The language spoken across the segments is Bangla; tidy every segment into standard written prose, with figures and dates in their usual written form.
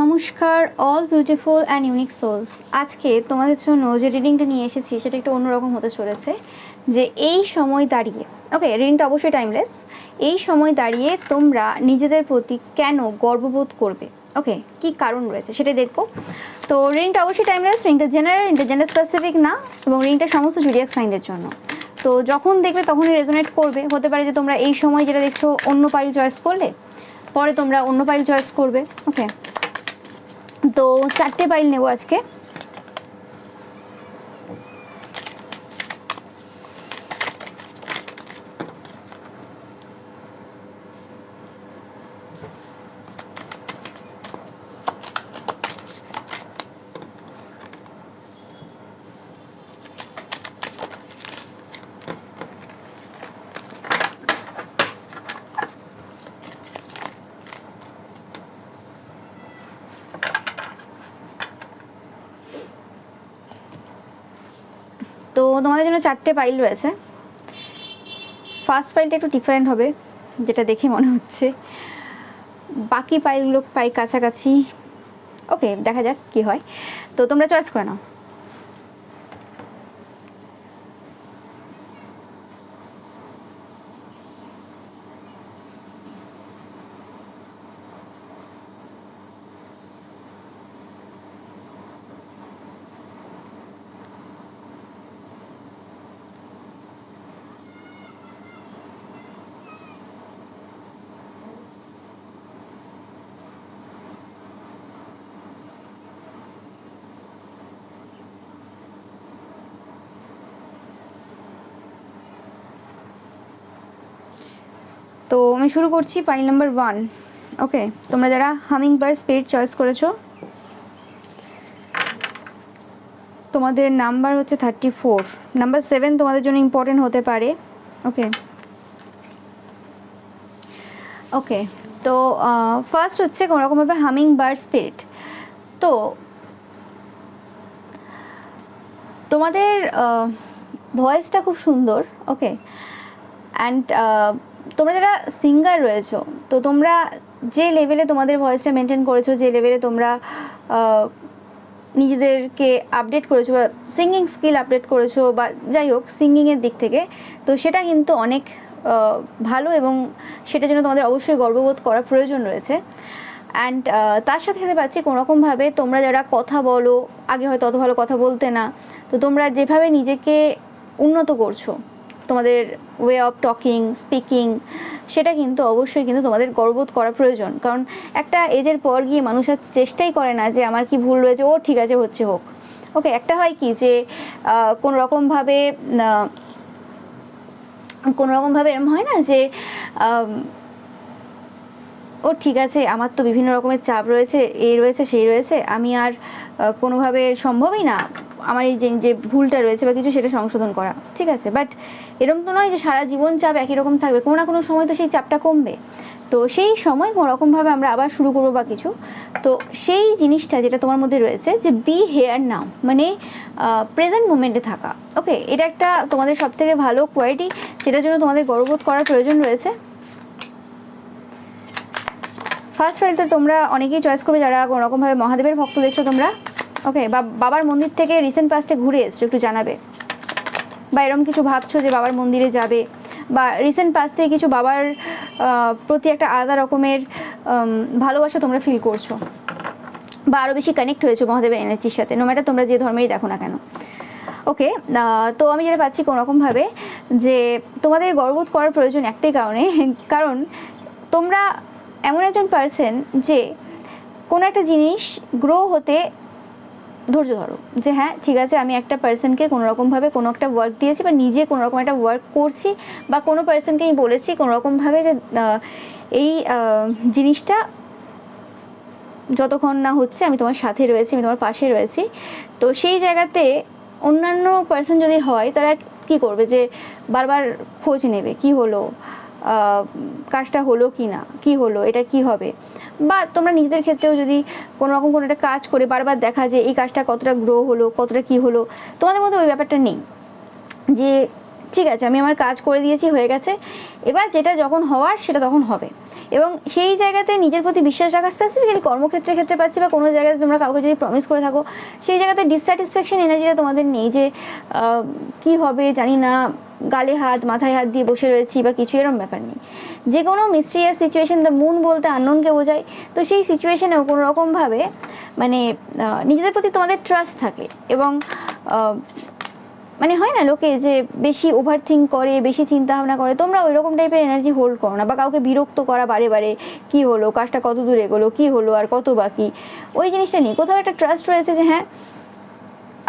নমস্কার all beautiful and unique souls. আজকে তোমাদের জন্য যে রিডিংটা নিয়ে এসেছি সেটা একটু অন্যরকম হতে চলেছে। যে এই সময় দাঁড়িয়ে, ওকে, রিডিংটা অবশ্যই টাইমলেস। এই সময় দাঁড়িয়ে তোমরা নিজেদের প্রতি কেন গর্ববোধ করবে, ওকে, কি কারণ রয়েছে সেটাই দেখবো। তো রিডিংটা অবশ্যই টাইমলেস, রিডিংটা জেনারেল স্পেসিফিক না, এবং রিডিংটা সমস্ত জুডিয়াক সাইনদের জন্য। তো যখন দেখবে তখনই রেজোনেট করবে। হতে পারে যে তোমরা এই সময় যেটা দেখছো অন্য পাইল চয়েস করলে, পরে তোমরা অন্য পাইল চয়েস করবে, ওকে। তো 4টে পাইল নেব আজকে। তো তোমাদের জন্য 4টে পাইল রয়েছে। ফার্স্ট পাইলটা একটু ডিফারেন্ট হবে যেটা দেখে মনে হচ্ছে, বাকি পাইলগুলো প্রায় কাছাকাছি। ওকে, দেখা যাক কি হয়। তো তোমরা চয়েস করে নাও। তো আমি শুরু করছি পাইল নাম্বার 1। ওকে, তোমরা যারা হামিং বার্ড স্পিরিট চয়েস করেছো তোমাদের নাম্বার হচ্ছে 34। নাম্বার 7 তোমাদের জন্য ইম্পর্টেন্ট হতে পারে, ওকে। ওকে, তো ফার্স্ট হচ্ছে কোনোরকমভাবে হামিং বার্ড স্পিরিট। তো তোমাদের ভয়েসটা খুব সুন্দর, ওকে। অ্যান্ড তোমরা যারা সিঙ্গার রয়েছো, তো তোমরা যে লেভেলে তোমাদের ভয়েসটা মেনটেন করেছো, যে লেভেলে তোমরা নিজেদেরকে আপডেট করেছো বা সিঙ্গিং স্কিল আপডেট করেছো, বা যাই হোক সিঙ্গিংয়ের দিক থেকে, তো সেটা কিন্তু অনেক ভালো, এবং সেটার জন্য তোমাদের অবশ্যই গর্ববোধ করার প্রয়োজন রয়েছে। অ্যান্ড তার সাথে সাথে পাচ্ছি কোনোরকমভাবে তোমরা যারা কথা বলো, আগে হয়তো অত ভালো কথা বলতে না, তো তোমরা যেভাবে নিজেকে উন্নত করছো, তোমাদের ওয়ে অফ টকিং, স্পিকিং, সেটা কিন্তু অবশ্যই কিন্তু তোমাদের গর্ববোধ করা প্রয়োজন। কারণ একটা এজের পর গিয়ে মানুষ আর চেষ্টাই করে না যে আমার কি ভুল রয়েছে, ও ঠিক আছে হচ্ছে হোক, ওকে। একটা হয় কি যে কোনো রকমভাবে এরকম হয় না যে ও ঠিক আছে, আমার তো বিভিন্ন রকমের চাপ রয়েছে, এই রয়েছে সেই রয়েছে, আমি আর কোনোভাবে সম্ভবই না আমার এই যে ভুলটা রয়েছে বা কিছু সেটা সংশোধন করা, ঠিক আছে। বাট এরকম তো নয় যে সারা জীবন চাপ একই রকম থাকবে, কোনো না কোনো সময় তো সেই চাপটা কমবে। তো সেই সময় কোনোরকমভাবে আমরা আবার শুরু করবো বা কিছু, তো সেই জিনিসটা যেটা তোমার মধ্যে রয়েছে যে বি হেয়ার নাও, মানে প্রেজেন্ট মোমেন্টে থাকা, ওকে, এটা একটা তোমাদের সবথেকে ভালো কোয়ালিটি, সেটার জন্য তোমাদের গর্ববোধ করার প্রয়োজন রয়েছে। ফার্স্ট ফাইল তো তোমরা অনেকেই চয়েস করবে যারা কোনোরকমভাবে মহাদেবের ভক্ত দেখছো তোমরা, ওকে, বা বাবার মন্দির থেকে রিসেন্ট পাস্টে ঘুরে এসছো, একটু জানাবে। বা এরকম কিছু ভাবছো যে বাবার মন্দিরে যাবে, বা রিসেন্ট পাস্ট থেকে কিছু বাবার প্রতি একটা আলাদা রকমের ভালোবাসা তোমরা ফিল করছো, বা আরও বেশি কানেক্ট হয়েছো মহাদেবের এনার্জির সাথে, নো ম্যাটার তোমরা যে ধর্মেরই দেখো না কেন, ওকে। তো আমি যেটা পাচ্ছি কোনোরকমভাবে যে তোমাদের গর্ববোধ করার প্রয়োজন একটাই কারণে, কারণ তোমরা এমন একজন পার্সন যে কোনো একটা জিনিস গ্রো হতে ধৈর্য ধরো, যে হ্যাঁ ঠিক আছে, আমি একটা পার্সনকে কোনোরকমভাবে কোনো একটা ওয়ার্ক দিয়েছি, বা নিজে কোনোরকম একটা ওয়ার্ক করছি, বা কোনো পার্সনকে আমি বলেছি কোনোরকমভাবে যে এই জিনিসটা যতক্ষণ না হচ্ছে আমি তোমার সাথে রয়েছি, আমি তোমার পাশে রয়েছি। তো সেই জায়গাতে অন্যান্য পার্সন যদি হয় তারা কি করবে, যে বারবার খোঁজ নেবে কি হলো, কাজটা হলো কি না, কি হলো, এটা কি হবে। বা তোমরা নিজেদের ক্ষেত্রেও যদি কোনো রকম কোনো একটা কাজ করে বারবার দেখা যে এই কাজটা কতটা গ্রো হলো, কতটা কি হলো, তোমাদের মধ্যে ওই ব্যাপারটা নেই যে ঠিক আছে, আমি আমার কাজ করে দিয়েছি, হয়ে গেছে, এবার যেটা যখন হওয়ার সেটা তখন হবে। এবং সেই জায়গাতে নিজের প্রতি বিশ্বাস রাখা, স্পেসিফিক্যালি কর্মক্ষেত্রে ক্ষেত্রে পাচ্ছি, বা কোনো জায়গাতে তোমরা কাউকে যদি প্রমিস করে থাকো, সেই জায়গাতে ডিসস্যাটিসফ্যাকশন এনার্জিটা তোমাদের নেই, যে কি হবে জানি না, গালে হাত মাথায় হাত দিয়ে বসে রয়েছি বা কিছু, এরকম ব্যাপার নেই। যে কোনো মিস্ট্রিয়াস সিচুয়েশন, দ্য মুন বলতে আননোনকে বোঝায়, তো সেই সিচুয়েশনেও কোনো রকমভাবে মানে নিজেদের প্রতি তোমাদের ট্রাস্ট থাকে। এবং মানে হয় না লোকে যে বেশি ওভার থিঙ্ক করে, বেশি চিন্তা ভাবনা করে, তোমরা ওই রকম টাইপের এনার্জি হোল্ড করো না, বা কাউকে বিরক্ত করা বারে বারে, কী হলো, কাজটা কত দূর এগোলো, কী হলো, আর কত বাকি, ওই জিনিসটা নেই। কোথাও একটা ট্রাস্ট রয়েছে যে হ্যাঁ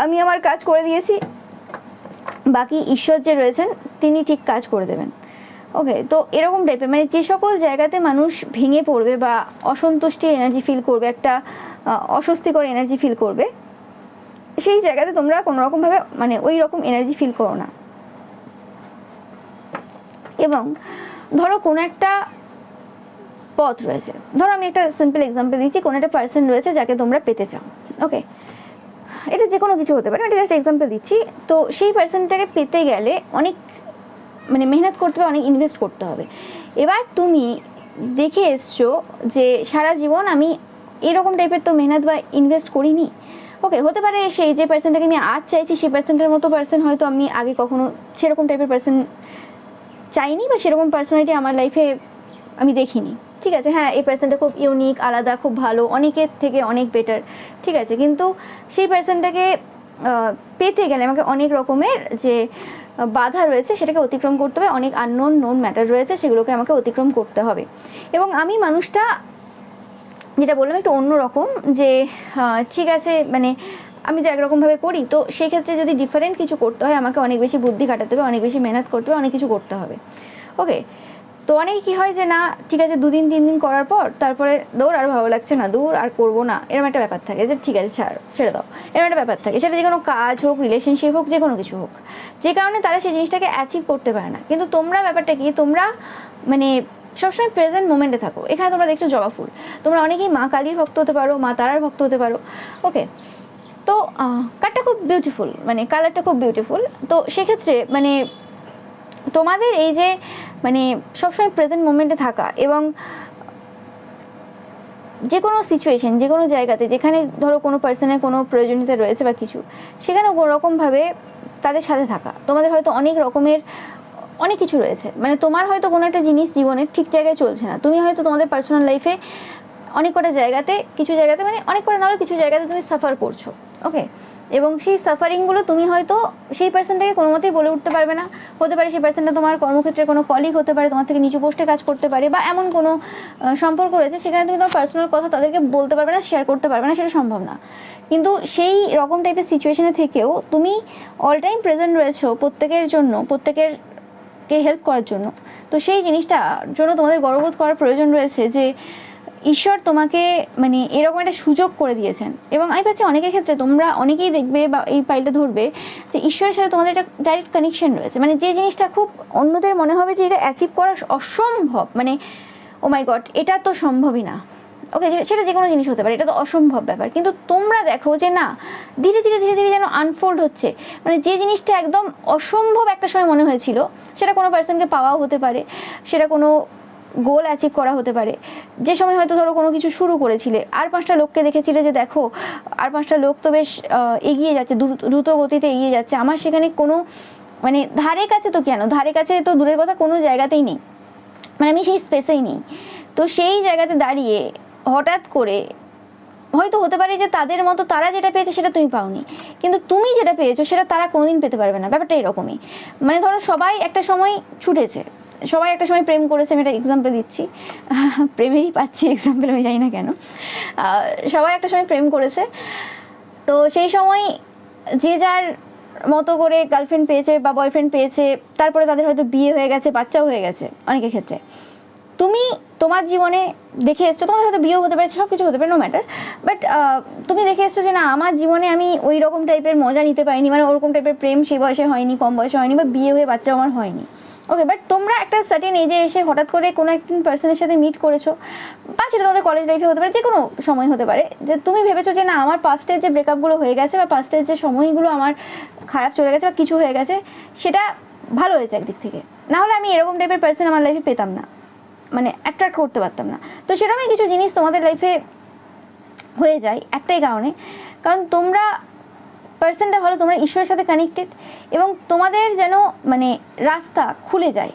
আমি আমার কাজ করে দিয়েছি, বাকি ঈশ্বর যে রয়েছেন তিনি ঠিক কাজ করে দেবেন। ওকে, তো এরকম টাইপের মানে যে সকল জায়গাতে মানুষ ভেঙে পড়বে বা অসন্তুষ্টির এনার্জি ফিল করবে, একটা অস্বস্তিকর এনার্জি ফিল করবে, সেই জায়গাতে তোমরা কোনো রকমভাবে মানে ওই রকম এনার্জি ফিল করো না। এবং ধরো কোনো একটা পথ রয়েছে, ধরো আমি একটা সিম্পল এক্সাম্পল দিচ্ছি, কোনো একটা পার্সন রয়েছে যাকে তোমরা পেতে চাও। ওকে, এটা যে কোনো কিছু হতে পারে, আমি জাস্ট এক্সাম্পল দিচ্ছি। তো সেই পার্সনটাকে পেতে গেলে অনেক মানে মেহনত করতে হবে, অনেক ইনভেস্ট করতে হবে। এবার তুমি দেখে এসছো যে সারা জীবন আমি এরকম টাইপের তো মেহনত বা ইনভেস্ট করিনি। ওকে, হতে পারে সেই যে পার্সনটাকে আমি আজ চাইছি, সেই পার্সনটার মতো পার্সন হয়তো আমি আগে কখনো সেরকম টাইপের পার্সন চাইনি, বা সেরকম পার্সোনালিটি আমার লাইফে আমি দেখিনি। ঠিক আছে, হ্যাঁ এই পার্সনটা খুব ইউনিক, আলাদা, খুব ভালো, অনেকের থেকে অনেক বেটার, ঠিক আছে, কিন্তু সেই পার্সনটাকে পেতে গেলে আমাকে অনেক রকমের যে বাধা রয়েছে সেটাকে অতিক্রম করতে হবে, অনেক আননোন নোন ম্যাটার রয়েছে সেগুলোকে আমাকে অতিক্রম করতে হবে। এবং আমি মানুষটা যেটা বললাম একটু অন্যরকম, যে ঠিক আছে মানে আমি তো একরকমভাবে করি, তো সেই ক্ষেত্রে যদি ডিফারেন্ট কিছু করতে হয় আমাকে অনেক বেশি বুদ্ধি খাটাতে হবে, অনেক বেশি মেহনত করতে হবে, অনেক কিছু করতে হবে। ওকে, তো অনেক কী হয় যে না ঠিক আছে 2 দিন 3 দিন করার পর তারপরে দৌড় আর ভালো লাগছে না, দূর আর করবো না, এরকম একটা ব্যাপার থাকে, যে ঠিক আছে ছেড়ে দাও, এরকম একটা ব্যাপার থাকে। সেটা যে কোনো কাজ হোক, রিলেশনশিপ হোক, যে কোনো কিছু হোক, যে কারণে তারা সেই জিনিসটাকে অ্যাচিভ করতে পারে না। কিন্তু তোমরা ব্যাপারটা কি, তোমরা মানে সবসময় প্রেজেন্ট মোমেন্টে থাকো। এখানে তোমরা দেখছো জবা ফুল, তোমরা অনেকেই মা কালীর ভক্ত হতে পারো, মা তারার ভক্ত হতে পারো। ওকে, তো কালারটা খুব বিউটিফুল, মানে কালারটা খুব বিউটিফুল। তো সেক্ষেত্রে মানে তোমাদের এই যে মানে সবসময় প্রেজেন্ট মোমেন্টে থাকা, এবং যে কোনো সিচুয়েশন, যে কোনো জায়গাতে যেখানে ধরো কোনো পার্সনের কোনো প্রয়োজনীয়তা রয়েছে বা কিছু, সেখানে কোনো রকমভাবে তাদের সাথে থাকা। তোমাদের হয়তো অনেক রকমের অনেক কিছু রয়েছে, মানে তোমার হয়তো কোনো একটা জিনিস জীবনের ঠিক জায়গায় চলছে না, তুমি হয়তো তোমাদের পার্সোনাল লাইফে অনেক কটা জায়গাতে, কিছু জায়গাতে মানে অনেক কটা না হলে কিছু জায়গাতে তুমি সাফার করছো। ওকে, এবং সেই সাফারিংগুলো তুমি হয়তো সেই পার্সনটাকে কোনো মতেই বলে উঠতে পারবে না। হতে পারে সেই পার্সনটা তোমার কর্মক্ষেত্রে কোনো কলিগ হতে পারে, তোমার থেকে নিচু পোস্টে কাজ করতে পারে, বা এমন কোনো সম্পর্ক রয়েছে সেখানে তুমি তোমার পার্সোনাল কথা তাদেরকে বলতে পারবে না, শেয়ার করতে পারবে না, সেটা সম্ভব না। কিন্তু সেই রকম টাইপের সিচুয়েশনে থেকেও তুমি অল টাইম প্রেজেন্ট রয়েছো প্রত্যেকের জন্য, প্রত্যেকেরকে হেল্প করার জন্য। তো সেই জিনিসটার জন্য তোমাদের গর্ববোধ করার প্রয়োজন রয়েছে যে ঈশ্বর তোমাকে মানে এরকম একটা সুযোগ করে দিয়েছেন। এবং আমি পাচ্ছি অনেকের ক্ষেত্রে তোমরা অনেকেই দেখবে বা এই পাইলটা ধরবে যে ঈশ্বরের সাথে তোমাদের একটা ডাইরেক্ট কানেকশন রয়েছে, মানে যে জিনিসটা খুব অন্যদের মনে হবে যে এটা অ্যাচিভ করা অসম্ভব, মানে ও মাই গড এটা তো সম্ভবই না। ওকে, সেটা যে কোনো জিনিস হতে পারে, এটা তো অসম্ভব ব্যাপার, কিন্তু তোমরা দেখো যে না ধীরে ধীরে ধীরে ধীরে যেন আনফোল্ড হচ্ছে। মানে যে জিনিসটা একদম অসম্ভব একটা সময় মনে হয়েছিল, সেটা কোনো পার্সনকে পাওয়াও হতে পারে, সেটা কোনো গোল অ্যাচিভ করা হতে পারে। যে সময় হয়তো ধরো কোনো কিছু শুরু করেছিলে, আর 5টা লোককে দেখেছিলে যে দেখো আর 5টা লোক তো বেশ এগিয়ে যাচ্ছে, দ্রুত গতিতে এগিয়ে যাচ্ছে, আমার সেখানে কোনো মানে ধারে কাছে তো কেন, ধারে কাছে তো দূরের কথা কোনো জায়গাতেই নেই, মানে আমি সেই স্পেসেই নেই। তো সেই জায়গাতে দাঁড়িয়ে হঠাৎ করে হয়তো হতে পারে যে তাদের মতো তারা যেটা পেয়েছে সেটা তুমি পাওনি, কিন্তু তুমি যেটা পেয়েছো সেটা তারা কোনোদিন পেতে পারবে না। ব্যাপারটা এরকমই, মানে ধরো সবাই একটা সময় ছুটেছে, সবাই একটা সময় প্রেম করেছে, আমি একটা এক্সাম্পল দিচ্ছি, প্রেমেরই পাচ্ছি এক্সাম্পল, আমি জানি না কেন। সবাই একটা সময় প্রেম করেছে, তো সেই সময় যে যার মতো করে গার্লফ্রেন্ড পেয়েছে বা বয়ফ্রেন্ড পেয়েছে, তারপরে তাদের হয়তো বিয়ে হয়ে গেছে, বাচ্চাও হয়ে গেছে অনেকের ক্ষেত্রে। তুমি তোমার জীবনে দেখে এসছো, তোমাদের হয়তো বিয়েও হতে পারে, সব কিছু হতে পারে, নো ম্যাটার, বাট তুমি দেখে এসছো যে না আমার জীবনে আমি ওই রকম টাইপের মজা নিতে পারিনি, মানে ওরকম টাইপের প্রেম সেই বয়সে হয়নি, কম বয়সে হয়নি, বা বিয়ে হয়ে বাচ্চাও আমার হয়নি। ওকে, বাট তোমরা একটা সার্টেন এজে এসে হঠাৎ করে কোনো একজন পার্সনের সাথে মিট করেছো, বা সেটা তোমাদের কলেজ লাইফে হতে পারে, যে কোনো সময় হতে পারে, যে তুমি ভেবেছো যে না আমার পাস্টের যে ব্রেকআপগুলো হয়ে গেছে বা পাস্টের যে সময়গুলো আমার খারাপ চলে গেছে বা কিছু হয়ে গেছে, সেটা ভালো হয়েছে একদিক থেকে, না হলে আমি এরকম টাইপের পার্সন আমার লাইফে পেতাম না, মানে অ্যাট্রাক্ট করতে পারতাম না। তো সেরকমই কিছু জিনিস তোমাদের লাইফে হয়ে যায় একটাই কারণে, কারণ তোমরা পার্সনটা ভালো, তোমরা ঈশ্বরের সাথে কানেক্টেড, এবং তোমাদের যেন মানে রাস্তা খুলে যায়,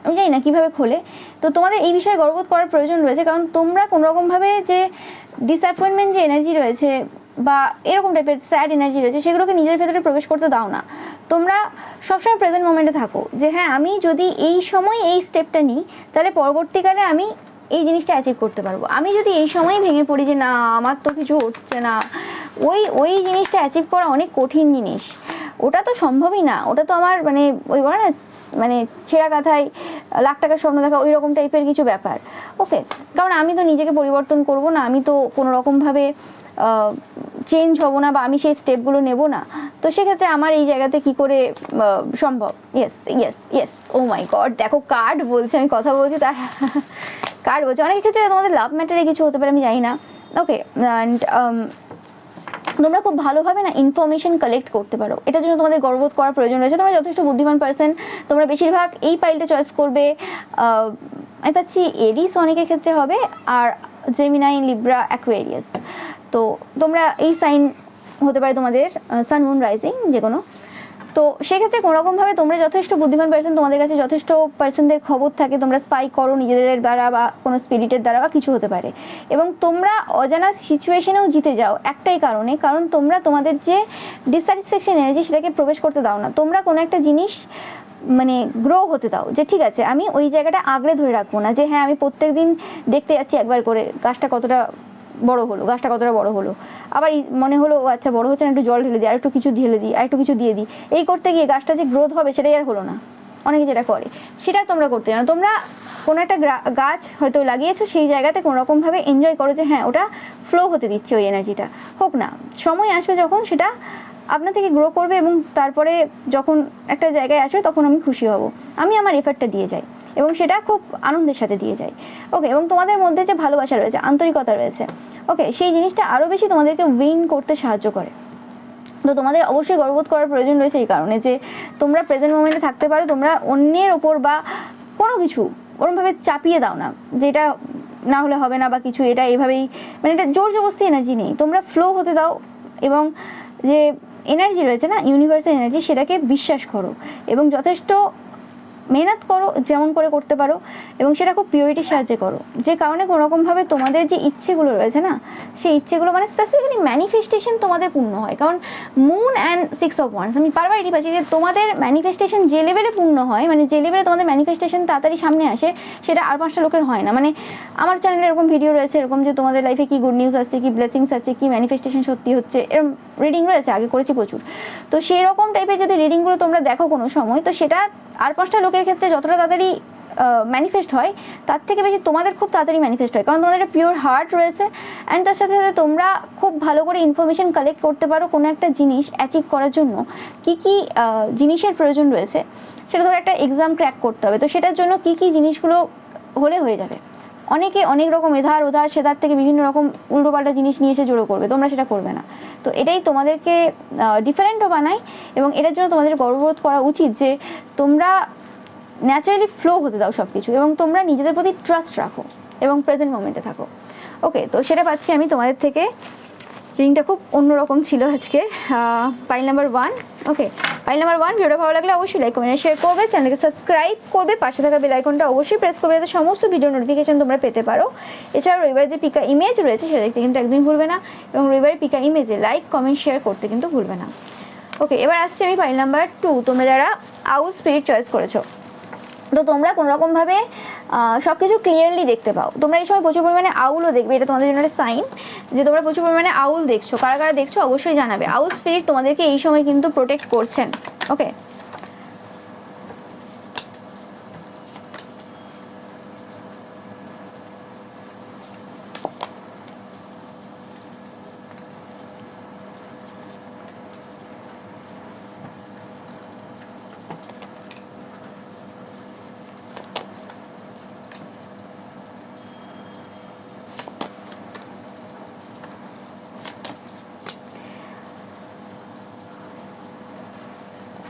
আমি জানি না কীভাবে খোলে। তো তোমাদের এই বিষয়ে গর্ববোধ করার প্রয়োজন রয়েছে, কারণ তোমরা কোনোরকমভাবে যে ডিসঅ্যাপয়েন্টমেন্ট যে এনার্জি রয়েছে বা এরকম টাইপের স্যাড এনার্জি রয়েছে সেগুলোকে নিজের ভেতরে প্রবেশ করতে দাও না। তোমরা সবসময় প্রেজেন্ট মোমেন্টে থাকো, যে হ্যাঁ আমি যদি এই সময় এই স্টেপটা নিই তাহলে পরবর্তীকালে আমি এই জিনিসটা অ্যাচিভ করতে পারবো। আমি যদি এই সময়ই ভেঙে পড়ি যে না আমার তো কিছু হচ্ছে না, ওই জিনিসটা অ্যাচিভ করা অনেক কঠিন জিনিস, ওটা তো সম্ভবই না, ওটা তো আমার মানে ওই বলে না মানে ছেঁড়া কাঁথায় লাখ টাকার স্বপ্ন দেখা, ওই রকম টাইপের কিছু ব্যাপার। ওকে, কারণ আমি তো নিজেকে পরিবর্তন করব না, আমি তো কোনো রকমভাবে চেঞ্জ হব না বা আমি সেই স্টেপগুলো নেব না। তো সেক্ষেত্রে আমার এই জায়গাতে কি করে সম্ভব? ইয়েস ইয়েস ইয়েস, ও মাই গড, দেখো কার্ড বলছে, আমি কথা বলছি তার কার্ড বলছে। অনেক ক্ষেত্রে তোমাদের লাভ ম্যাটারে কিছু হতে পারে, আমি জানি না। ওকে, অ্যান্ড তোমরা খুব ভালোভাবে না ইনফরমেশন কালেক্ট করতে পারো, এটার জন্য তোমাদের গর্ববোধ করার প্রয়োজন রয়েছে। তোমরা যথেষ্ট বুদ্ধিমান পার্সন, তোমরা বেশিরভাগ এই পাইলটা চয়েস করবে। আমি পাচ্ছি এরিস অনেকের ক্ষেত্রে হবে, আর জেমিনাই, লিব্রা, অ্যাকুয়ারিয়াস। তো তোমরা এই সাইন হতে পারে তোমাদের সান, মুন, রাইজিং যে কোনো। তো সেক্ষেত্রে কোনোরকমভাবে তোমরা যথেষ্ট বুদ্ধিমান পার্সন, তোমাদের কাছে যথেষ্ট পার্সনদের খবর থাকে, তোমরা স্পাই করো নিজেদের দ্বারা বা কোনো স্পিরিটের দ্বারা বা কিছু হতে পারে। এবং তোমরা অজানা সিচুয়েশনেও জিতে যাও একটাই কারণে, কারণ তোমরা তোমাদের যে ডিসস্যাটিসফ্যাকশন এনার্জি সেটাকে প্রবেশ করতে দাও না। তোমরা কোনো একটা জিনিস মানে গ্রো হতে দাও, যে ঠিক আছে আমি ওই জায়গাটা আঁকড়ে ধরে রাখবো না, যে হ্যাঁ আমি প্রত্যেক দিন দেখতে যাচ্ছি একবার করে গাছটা কতটা বড় হলো, গাছটা কতটা বড় হলো, আবার মনে হলো আচ্ছা বড় হচ্ছে না, একটু জল ঢেলে দিই, আর একটু কিছু ঢেলে দিই, আর একটু কিছু দিয়ে দিই, এই করতে গিয়ে গাছটা যে গ্রোথ হবে সেটাই আর হলো না। অনেকে যেটা করে সেটা তোমরা করতে জানো। তোমরা কোনো একটা গাছ হয়তো লাগিয়েছো, সেই জায়গাতে কোনোরকমভাবে এনজয় করো, যে হ্যাঁ ওটা ফ্লো হতে দিচ্ছে, ওই এনার্জিটা হোক না, সময় আসবে যখন সেটা আপনার থেকে গ্রো করবে, এবং তারপরে যখন একটা জায়গায় আসবে তখন আমি খুশি হব, আমি আমার এফর্টটা দিয়ে যাই এবং সেটা খুব আনন্দের সাথে দিয়ে যাই। ওকে, এবং তোমাদের মধ্যে যে ভালোবাসা রয়েছে, আন্তরিকতা রয়েছে, ওকে, সেই জিনিসটা আরও বেশি তোমাদেরকে উইন করতে সাহায্য করে। তো তোমাদের অবশ্যই গর্ববোধ করার প্রয়োজন রয়েছে এই কারণে যে তোমরা প্রেজেন্ট মোমেন্টে থাকতে পারো, তোমরা অন্যের ওপর বা কোনো কিছু ওরমভাবে চাপিয়ে দাও না, যেটা না হলে হবে না বা কিছু, এটা এইভাবেই মানে এটা জোর জবরদস্তি এনার্জি নেই, তোমরা ফ্লো হতে দাও এবং যে এনার্জি রয়েছে না ইউনিভার্সাল এনার্জি, সেটাকে বিশ্বাস করো এবং যথেষ্ট মেহনত করো যেমন করে করতে পারো, এবং সেটা খুব পিওরিটির সাহায্যে করো, যে কারণে কোনোরকমভাবে তোমাদের যে ইচ্ছেগুলো রয়েছে না সেই ইচ্ছেগুলো মানে স্পেসিফিক্যালি ম্যানিফেস্টেশন তোমাদের পূর্ণ হয়। কারণ মুন অ্যান্ড 6 of Wands আমি বারবার এটি পাচ্ছি যে তোমাদের ম্যানিফেস্টেশন যে লেভেলে পূর্ণ হয়, মানে যে লেভেলে তোমাদের ম্যানিফেস্টেশন তাড়াতাড়ি সামনে আসে, সেটা আর 5টা লোকের হয় না। মানে আমার চ্যানেলে এরকম ভিডিও রয়েছে এরকম যে তোমাদের লাইফে কি গুড নিউজ আসছে, কি ব্লেসিংস আসছে, কি ম্যানিফেস্টেশন সত্যি হচ্ছে, এরকম রিডিং রয়েছে, আগে করেছি প্রচুর। তো সেই রকম টাইপের যদি রিডিংগুলো তোমরা দেখো কোনো সময়, তো সেটা আর 5টা লোকের ক্ষেত্রে যতটা তাড়াতাড়ি ম্যানিফেস্ট হয় তার থেকে বেশি তোমাদের খুব তাড়াতাড়ি ম্যানিফেস্ট হয়, কারণ তোমাদের একটা পিওর হার্ট রয়েছে। অ্যান্ড তার সাথে সাথে তোমরা খুব ভালো করে ইনফরমেশন কালেক্ট করতে পারো কোনো একটা জিনিস অ্যাচিভ করার জন্য কী কী জিনিসের প্রয়োজন রয়েছে, সেটা ধরো একটা এক্সাম ক্র্যাক করতে হবে, তো সেটার জন্য কী কী জিনিসগুলো হলে হয়ে যাবে। অনেকে অনেক রকম এধার ওধার সেধার থেকে বিভিন্ন রকম উল্টোপাল্টা জিনিস নিয়ে এসে জড়ো করবে, তোমরা সেটা করবে না। তো এটাই তোমাদেরকে ডিফারেন্টও বানায়, এবং এটার জন্য তোমাদের গর্ববোধ করা উচিত যে তোমরা ন্যাচারালি ফ্লো হতে দাও সব কিছু, এবং তোমরা নিজেদের প্রতি ট্রাস্ট রাখো এবং প্রেজেন্ট মোমেন্টে থাকো। ওকে, তো সেটা পাচ্ছি আমি তোমাদের থেকে। রিংটা খুব অন্যরকম ছিল আজকে। Pile number 1। Okay, pile number 1, ভিডিওটা ভালো লাগলে অবশ্যই লাইক কমেন্ট শেয়ার করবে, চ্যানেলকে সাবস্ক্রাইব করবে, পাশে থাকা বেল আইকনটা অবশ্যই প্রেস করবে যাতে সমস্ত ভিডিও নোটিফিকেশন তোমরা পেতে পারো। এছাড়াও রবিবার যে পিকা ইমেজ রয়েছে সেটা দেখতে কিন্তু একদমই ভুলবে না, এবং রবিবারের পিকা ইমেজে লাইক কমেন্ট শেয়ার করতে কিন্তু ভুলবে না। ওকে, এবার আসছি আমি পাইল নাম্বার 2। তোমরা যারা আউল স্পিরিট চয়েস করেছো, তো তোমরা কোনোরকমভাবে সব কিছু ক্লিয়ারলি দেখতে পাও। তোমরা এই সময় প্রচুর পরিমাণে আউলও দেখবে, এটা তোমাদের জন্য একটা সাইন যে তোমরা প্রচুর পরিমাণে আউল দেখছো। কারা কারা দেখছো অবশ্যই জানাবে। আউল স্পিরিট তোমাদেরকে এই সময় কিন্তু প্রোটেক্ট করছেন। ওকে,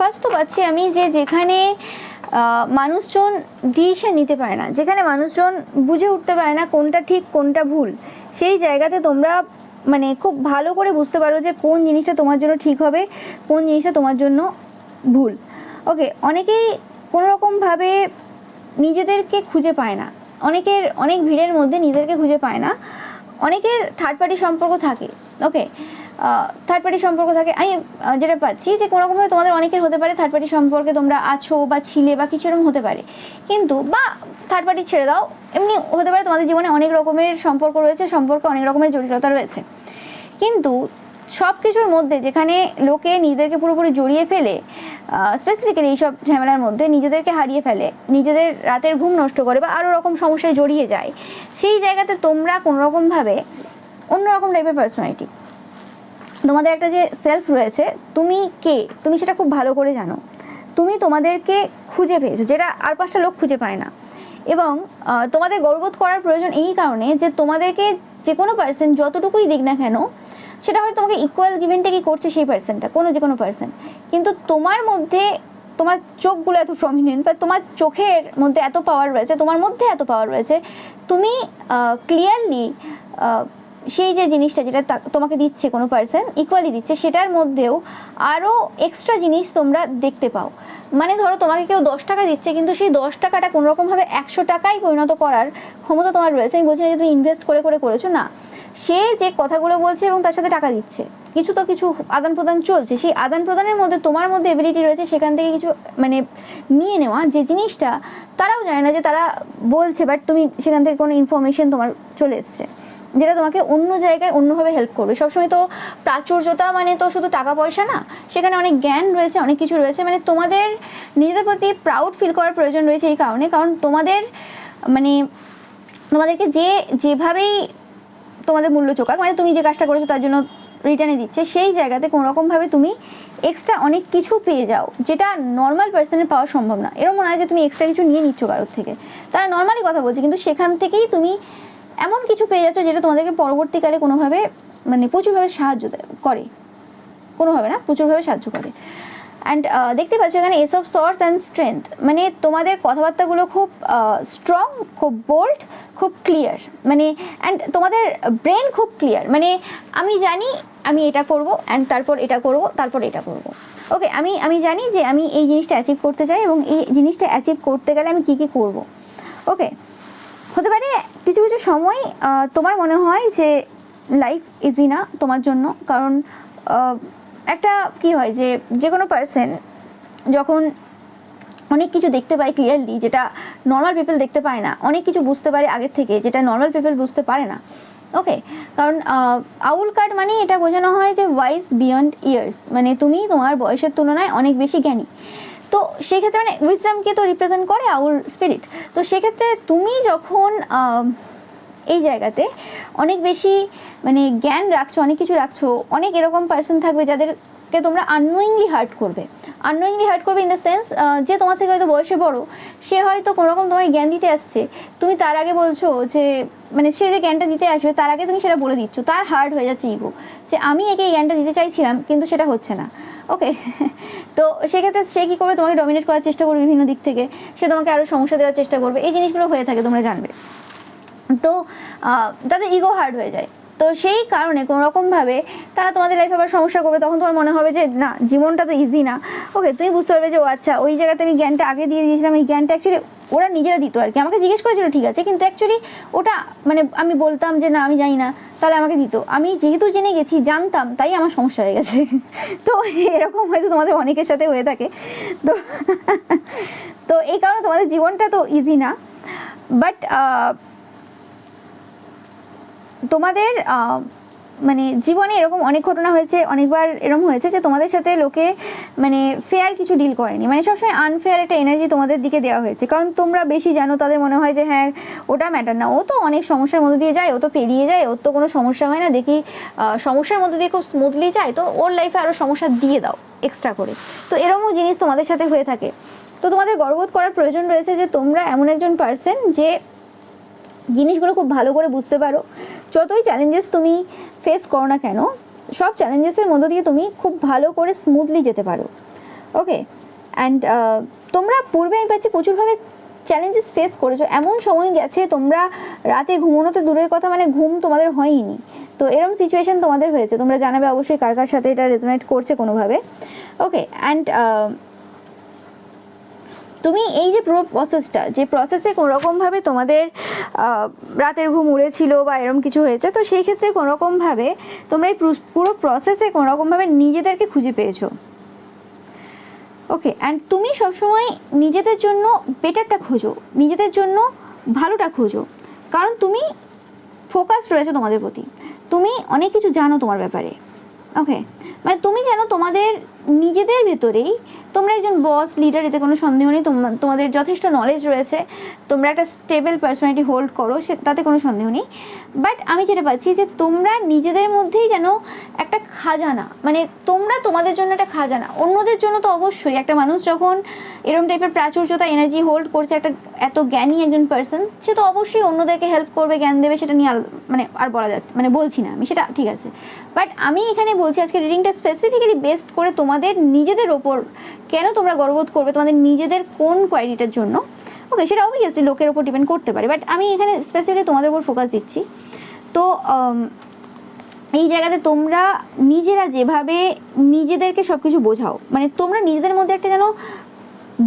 ফার্স্ট তো পাচ্ছি আমি যে যেখানে মানুষজন ডিসিশন নিতে পারে না, যেখানে মানুষজন বুঝে উঠতে পারে না কোনটা ঠিক কোনটা ভুল, সেই জায়গাতে তোমরা মানে খুব ভালো করে বুঝতে পারো যে কোন জিনিসটা তোমার জন্য ঠিক হবে, কোন জিনিসটা তোমার জন্য ভুল। ওকে, অনেকেই কোনোরকমভাবে নিজেদেরকে খুঁজে পায় না, অনেক ভিড়ের মধ্যে নিজেদেরকে খুঁজে পায় না। অনেকের থার্ড পার্টি সম্পর্ক থাকে। ওকে, থার্ড পার্টি সম্পর্ক থাকে। আমি যেটা পাচ্ছি যে কোনোরকমভাবে তোমাদের অনেকের হতে পারে থার্ড পার্টি সম্পর্কে তোমরা আছো বা ছিলে বা কিছু এরকম হতে পারে, কিন্তু বা থার্ড পার্টি ছেড়ে দাও, এমনি হতে পারে তোমাদের জীবনে অনেক রকমের সম্পর্ক রয়েছে, সম্পর্কে অনেক রকমের জটিলতা রয়েছে। কিন্তু সব কিছুর মধ্যে যেখানে লোকে নিজেদেরকে পুরোপুরি জড়িয়ে ফেলে, স্পেসিফিক্যালি এইসব ঝামেলার মধ্যে নিজেদেরকে হারিয়ে ফেলে, নিজেদের রাতের ঘুম নষ্ট করে বা আরও রকম সমস্যায় জড়িয়ে যায়, সেই জায়গাতে তোমরা কোনোরকমভাবে অন্যরকম টাইপের পার্সোনালিটি, তোমাদের একটা যে সেলফ রয়েছে, তুমি কে, তুমি সেটা খুব ভালো করে জানো। তুমি তোমাদেরকে খুঁজে পেয়েছো, যেটা আর 5টা লোক খুঁজে পায় না। এবং তোমাদের গর্ববোধ করার প্রয়োজন এই কারণে যে তোমাদেরকে যে কোনো পার্সন যতটুকুই দিক না কেন, সেটা হয়তো তোমাকে ইকুয়াল গিভেন টেকই করছে সেই পার্সনটা, যে কোনো পার্সন, কিন্তু তোমার মধ্যে তোমার চোখগুলো এত প্রমিনেন্ট বা তোমার চোখের মধ্যে এত পাওয়ার রয়েছে, তোমার মধ্যে এত পাওয়ার রয়েছে, তুমি ক্লিয়ারলি সেই যে জিনিসটা যেটা তোমাকে দিচ্ছে কোনো পার্সন ইকুয়ালি দিচ্ছে, সেটার মধ্যেও আরও এক্সট্রা জিনিস তোমরা দেখতে পাও। মানে ধরো তোমাকে কেউ 10 টাকা দিচ্ছে, কিন্তু সেই 10 টাকাটা কোনোরকমভাবে 100 টাকায় পরিণত করার ক্ষমতা তোমার রয়েছে। আমি বলছি না যে তুমি ইনভেস্ট করে করেছো, না, সে যে কথাগুলো বলছে এবং তার সাথে টাকা দিচ্ছে, কিছু তো কিছু আদান প্রদান চলছে, সেই আদান প্রদানের মধ্যে তোমার মধ্যে এবিলিটি রয়েছে সেখান থেকে কিছু মানে নিয়ে নেওয়া, যে জিনিসটা তারাও জানে না যে তারা বলছে, বাট তুমি সেখান থেকে কোনো ইনফরমেশন তোমার চলে এসছে, যেটা তোমাকে অন্য জায়গায় অন্যভাবে হেল্প করবে। সবসময় তো প্রাচুর্যতা মানে তো শুধু টাকা পয়সা না, সেখানে অনেক জ্ঞান রয়েছে, অনেক কিছু রয়েছে। মানে তোমাদের নিজেদের প্রতি প্রাউড ফিল করার প্রয়োজন রয়েছে এই কারণে, কারণ তোমাদেরকে যেভাবেই তোমাদের মূল্য চোকাক, মানে তুমি যে কাজটা করেছো তার জন্য রিটার্নে দিচ্ছে, সেই জায়গাতে কোনোরকমভাবে তুমি এক্সট্রা অনেক কিছু পেয়ে যাও, যেটা নর্মাল পার্সনের পাওয়া সম্ভব না। এরকম মনে হয় যে তুমি এক্সট্রা কিছু নিয়ে নিচ্ছ কারোর থেকে, তারা নর্মালি কথা বলছে, কিন্তু সেখান থেকেই তুমি এমন কিছু পেয়ে যাচ্ছ যেটা তোমাদেরকে পরবর্তীকালে কোনোভাবে মানে প্রচুরভাবে সাহায্য করে, কোনোভাবে না, প্রচুরভাবে সাহায্য করে। অ্যান্ড দেখতে পাচ্ছ এখানে S of source and strength, মানে তোমাদের কথাবার্তাগুলো খুব স্ট্রং, খুব বোল্ড, খুব ক্লিয়ার, মানে অ্যান্ড তোমাদের ব্রেন খুব ক্লিয়ার, মানে আমি জানি আমি এটা করব, অ্যান্ড তারপর এটা করব, তারপর এটা করব। ওকে, আমি জানি যে আমি এই জিনিসটা অ্যাচিভ করতে চাই এবং এই জিনিসটা অ্যাচিভ করতে গেলে আমি কী কী করব। ওকে, হতে পারে কিছু কিছু সময় তোমার মনে হয় যে লাইফ ইজি না তোমার জন্য, কারণ একটা কি হয় যে কোনো পার্সন যখন অনেক কিছু দেখতে পায় ক্লিয়ারলি, যেটা নর্মাল পিপল দেখতে পায় না, অনেক কিছু বুঝতে পারে আগের থেকে যেটা নর্মাল পিপল বুঝতে পারে না। ওকে, কারণ আউল কার্ড মানে এটা বোঝানো হয় যে ওয়াইজ বিয়ন্ড ইয়ার্স, মানে তুমি তোমার বয়সের তুলনায় অনেক বেশি জ্ঞানী। তো সেক্ষেত্রে মানে উইজডমকে তো রিপ্রেজেন্ট করে আউল স্পিরিট। তো সেক্ষেত্রে তুমি যখন এই জায়গাতে অনেক বেশি মানে জ্ঞান রাখছো, অনেক কিছু রাখছো, অনেক এরকম পার্সন থাকবে যাদেরকে তোমরা আননোয়িংলি হার্ট করবে ইন দ্য সেন্স যে তোমার থেকে হয়তো বয়সে বড়, সে হয়তো কোনোরকম তোমায় জ্ঞান দিতে আসছে, তুমি তার আগে বলছো যে মানে সে যে জ্ঞানটা দিতে আসবে তার আগে তুমি সেটা বলে দিচ্ছ, তার হার্ড হয়ে যাচ্ছে ইগো, যে আমি একে এই জ্ঞানটা দিতে চাইছিলাম কিন্তু সেটা হচ্ছে না। ওকে, তো সেক্ষেত্রে সে কী করবে, তোমাকে ডমিনেট করার চেষ্টা করবে বিভিন্ন দিক থেকে, সে তোমাকে আরও সমস্যা দেওয়ার চেষ্টা করবে, এই জিনিসগুলো হয়ে থাকে তোমরা জানবে। তো তাদের ইগো হার্ড হয়ে যায়, তো সেই কারণে কোনোরকমভাবে তারা তোমাদের লাইফে আবার সমস্যা করবে, তখন তোমার মনে হবে যে না, জীবনটা তো ইজি না। ওকে, তুমি বুঝতে পারবে যে ও আচ্ছা, ওই জায়গাতে আমি জ্ঞানটা আগে দিয়ে দিয়েছিলাম, এই জ্ঞানটা অ্যাকচুয়ালি ওরা নিজেরা দিত আর কি, আমাকে জিজ্ঞেস করেছিল ঠিক আছে, কিন্তু অ্যাকচুয়ালি ওটা মানে আমি বলতাম যে না আমি জানি না, তাহলে আমাকে দিত, আমি যেহেতু জেনে গেছি, জানতাম, তাই আমার সমস্যা হয়ে গেছে। তো এরকম হয়তো তোমাদের অনেকের সাথে হয়ে থাকে। তো তো এই কারণে তোমাদের জীবনটা তো ইজি না, বাট তোমাদের মানে জীবনে এরকম অনেক ঘটনা হয়েছে, অনেকবার এরকম হয়েছে যে তোমাদের সাথে লোকে মানে ফেয়ার কিছু ডিল করেনি, মানে সবসময় আনফেয়ার একটা এনার্জি তোমাদের দিকে দেওয়া হয়েছে, কারণ তোমরা বেশি জানো, তাদের মনে হয় যে হ্যাঁ ওটা ম্যাটার না, ও তো অনেক সমস্যার মধ্যে দিয়ে যায়, ও তো পেরিয়ে যায়, ওর তো কোনো সমস্যা হয় না, দেখি সমস্যার মধ্যে দিয়ে খুব স্মুথলি যায়, তো ওর লাইফে আরও সমস্যা দিয়ে দাও এক্সট্রা করে। তো এরকমও জিনিস তোমাদের সাথে হয়ে থাকে। তো তোমাদের গর্ববোধ করার প্রয়োজন রয়েছে যে তোমরা এমন একজন পার্সন যে জিনিসগুলো খুব ভালো করে বুঝতে পারো, যতই চ্যালেঞ্জেস তুমি ফেস করো না কেন, সব চ্যালেঞ্জেসের মধ্য দিয়ে তুমি খুব ভালো করে স্মুথলি যেতে পারো। ওকে, অ্যান্ড তোমরা পূর্বে আমি পাচ্ছি প্রচুরভাবে চ্যালেঞ্জেস ফেস করেছো, এমন সময় গেছে তোমরা রাতে ঘুমোনো তো দূরের কথা, মানে ঘুম তোমাদের হয়নি। তো এরকম সিচুয়েশন তোমাদের হয়েছে, তোমরা জানাবে অবশ্যই কার কার সাথে এটা রেজোনেট করছে কোনোভাবে। ওকে, অ্যান্ড তুমি এই যে পুরো প্রসেসটা, যে প্রসেসে কোনোরকমভাবে তোমাদের রাতের ঘুম উড়েছিল বা এরকম কিছু হয়েছে, তো সেই ক্ষেত্রে কোনোরকমভাবে তোমরা এই পুরো প্রসেসে কোনোরকমভাবে নিজেদেরকে খুঁজে পেয়েছো। ওকে, অ্যান্ড তুমি সবসময় নিজেদের জন্য বেটারটা খোঁজো, নিজেদের জন্য ভালোটা খোঁজো, কারণ তুমি ফোকাস রয়েছে তোমাদের প্রতি, তুমি অনেক কিছু জানো তোমার ব্যাপারে। ওকে, মানে তুমি জানো তোমাদের নিজেদের ভেতরেই তোমরা একজন বস লিডার, এতে কোনো সন্দেহ নেই। তোমাদের যথেষ্ট নলেজ রয়েছে, তোমরা একটা স্টেবল পার্সোনালিটি হোল্ড করো, তাতে কোনো সন্দেহ নেই। বাট আমি যেটা পাচ্ছি যে তোমরা নিজেদের মধ্যেই যেন একটা খাজানা, মানে তোমরা তোমাদের জন্য একটা খাজানা, অন্যদের জন্য তো অবশ্যই একটা মানুষ যখন এরকম টাইপের প্রাচুর্যতা এনার্জি হোল্ড করছে, একটা এত জ্ঞানী একজন পার্সন, সে তো অবশ্যই অন্যদেরকে হেল্প করবে, জ্ঞান দেবে, সেটা নিয়ে মানে আর বলা যাচ্ছে, মানে বলছি না আমি, সেটা ঠিক আছে। বাট আমি এখানে বলছি আজকে রিডিংটা স্পেসিফিক্যালি বেস্ট করে তোমাদের নিজেদের ওপর, কেন তোমরা গর্ববোধ করবে তোমাদের নিজেদের কোন কোয়ালিটিটার জন্য। ওকে, সেটা অবভিয়াসলি লোকের ওপর ডিপেন্ড করতে পারে, বাট আমি এখানে স্পেসিফিক্যালি তোমাদের উপর ফোকাস দিচ্ছি। তো এই জায়গাতে তোমরা নিজেরা যেভাবে নিজেদেরকে সব কিছু বোঝাও, মানে তোমরা নিজেদের মধ্যে একটা যেন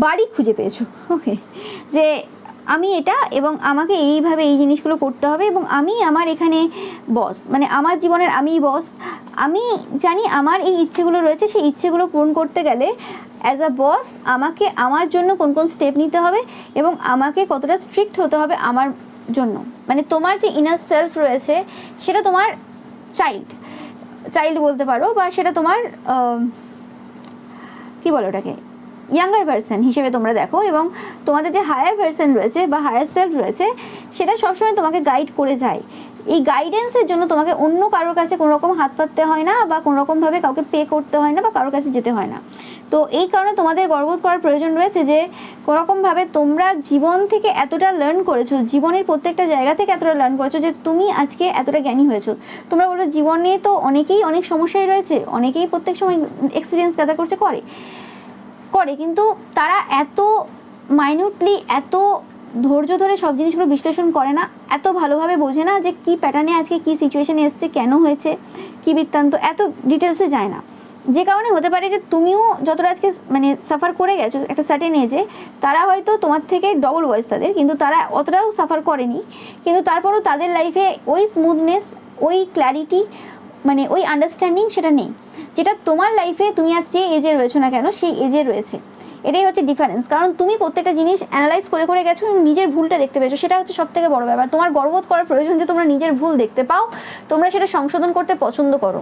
বাড়ি খুঁজে পেয়েছো। ওকে, যে আমি এটা, এবং আমাকে এইভাবে এই জিনিসগুলো করতে হবে, এবং আমি আমার এখানে বস, মানে আমার জীবনের আমিই বস। আমি জানি আমার এই ইচ্ছেগুলো রয়েছে, সেই ইচ্ছেগুলো পূরণ করতে গেলে অ্যাজ আ বস আমাকে আমার জন্য কোন কোন স্টেপ নিতে হবে, এবং আমাকে কতটা স্ট্রিক্ট হতে হবে আমার জন্য। মানে তোমার যে ইনার সেলফ রয়েছে সেটা তোমার চাইল্ড বলতে পারো, বা সেটা তোমার কি বলো ওটাকে, ইয়াঙ্গার ভার্সন হিসেবে তোমরা দেখো, এবং তোমাদের যে হায়ার ভার্সন রয়েছে বা হায়ার সেলফ রয়েছে সেটা সবসময় তোমাকে গাইড করে যায়। এই গাইডেন্সের জন্য তোমাকে অন্য কারোর কাছে কোনো রকম হাত পাততে হয় না, বা কোনো রকমভাবে কাউকে পে করতে হয় না, বা কারোর কাছে যেতে হয় না। তো এই কারণে তোমাদের গর্ববোধ করার প্রয়োজন রয়েছে যে কোনোরকমভাবে তোমরা জীবন থেকে এতটা লার্ন করেছো, জীবনের প্রত্যেকটা জায়গা থেকে এতটা লার্ন করেছো যে তুমি আজকে এতটা জ্ঞানী হয়েছো। তোমরা বলবে জীবনে তো অনেকেই অনেক সমস্যাই রয়েছে, অনেকেই প্রত্যেক সময় এক্সপিরিয়েন্স গ্যাদার করছে, করে, কিন্তু তারা এত মাইনিউটলি, এত ধৈর্য ধরে সব জিনিসগুলো বিশ্লেষণ করে না, এত ভালোভাবে বোঝে না যে কী প্যাটার্নে আজকে কী সিচুয়েশানে এসছে, কেন হয়েছে, কী বৃত্তান্ত, এত ডিটেলসে যায় না। যে কারণে হতে পারে যে তুমিও যতটা আজকে মানে সাফার করে গেছো একটা সার্টেন এজে, তারা হয়তো তোমার থেকে ডবল বয়স তাদের, কিন্তু তারা অতটাও সাফার করেনি, কিন্তু তারপরেও তাদের লাইফে ওই স্মুথনেস, ওই ক্ল্যারিটি, মানে ওই আন্ডারস্ট্যান্ডিং সেটা নেই, যেটা তোমার লাইফে তুমি আজ যে এজে রয়েছো না কেন সেই এজে রয়েছে। এটাই হচ্ছে ডিফারেন্স, কারণ তুমি প্রত্যেকটা জিনিস অ্যানালাইজ করে গেছো এবং নিজের ভুলটা দেখতে পেয়েছো, সেটা হচ্ছে সব থেকে বড় ব্যাপার। তোমার গর্ববোধ করার প্রয়োজন যে তোমরা নিজের ভুল দেখতে পাও, তোমরা সেটা সংশোধন করতে পছন্দ করো।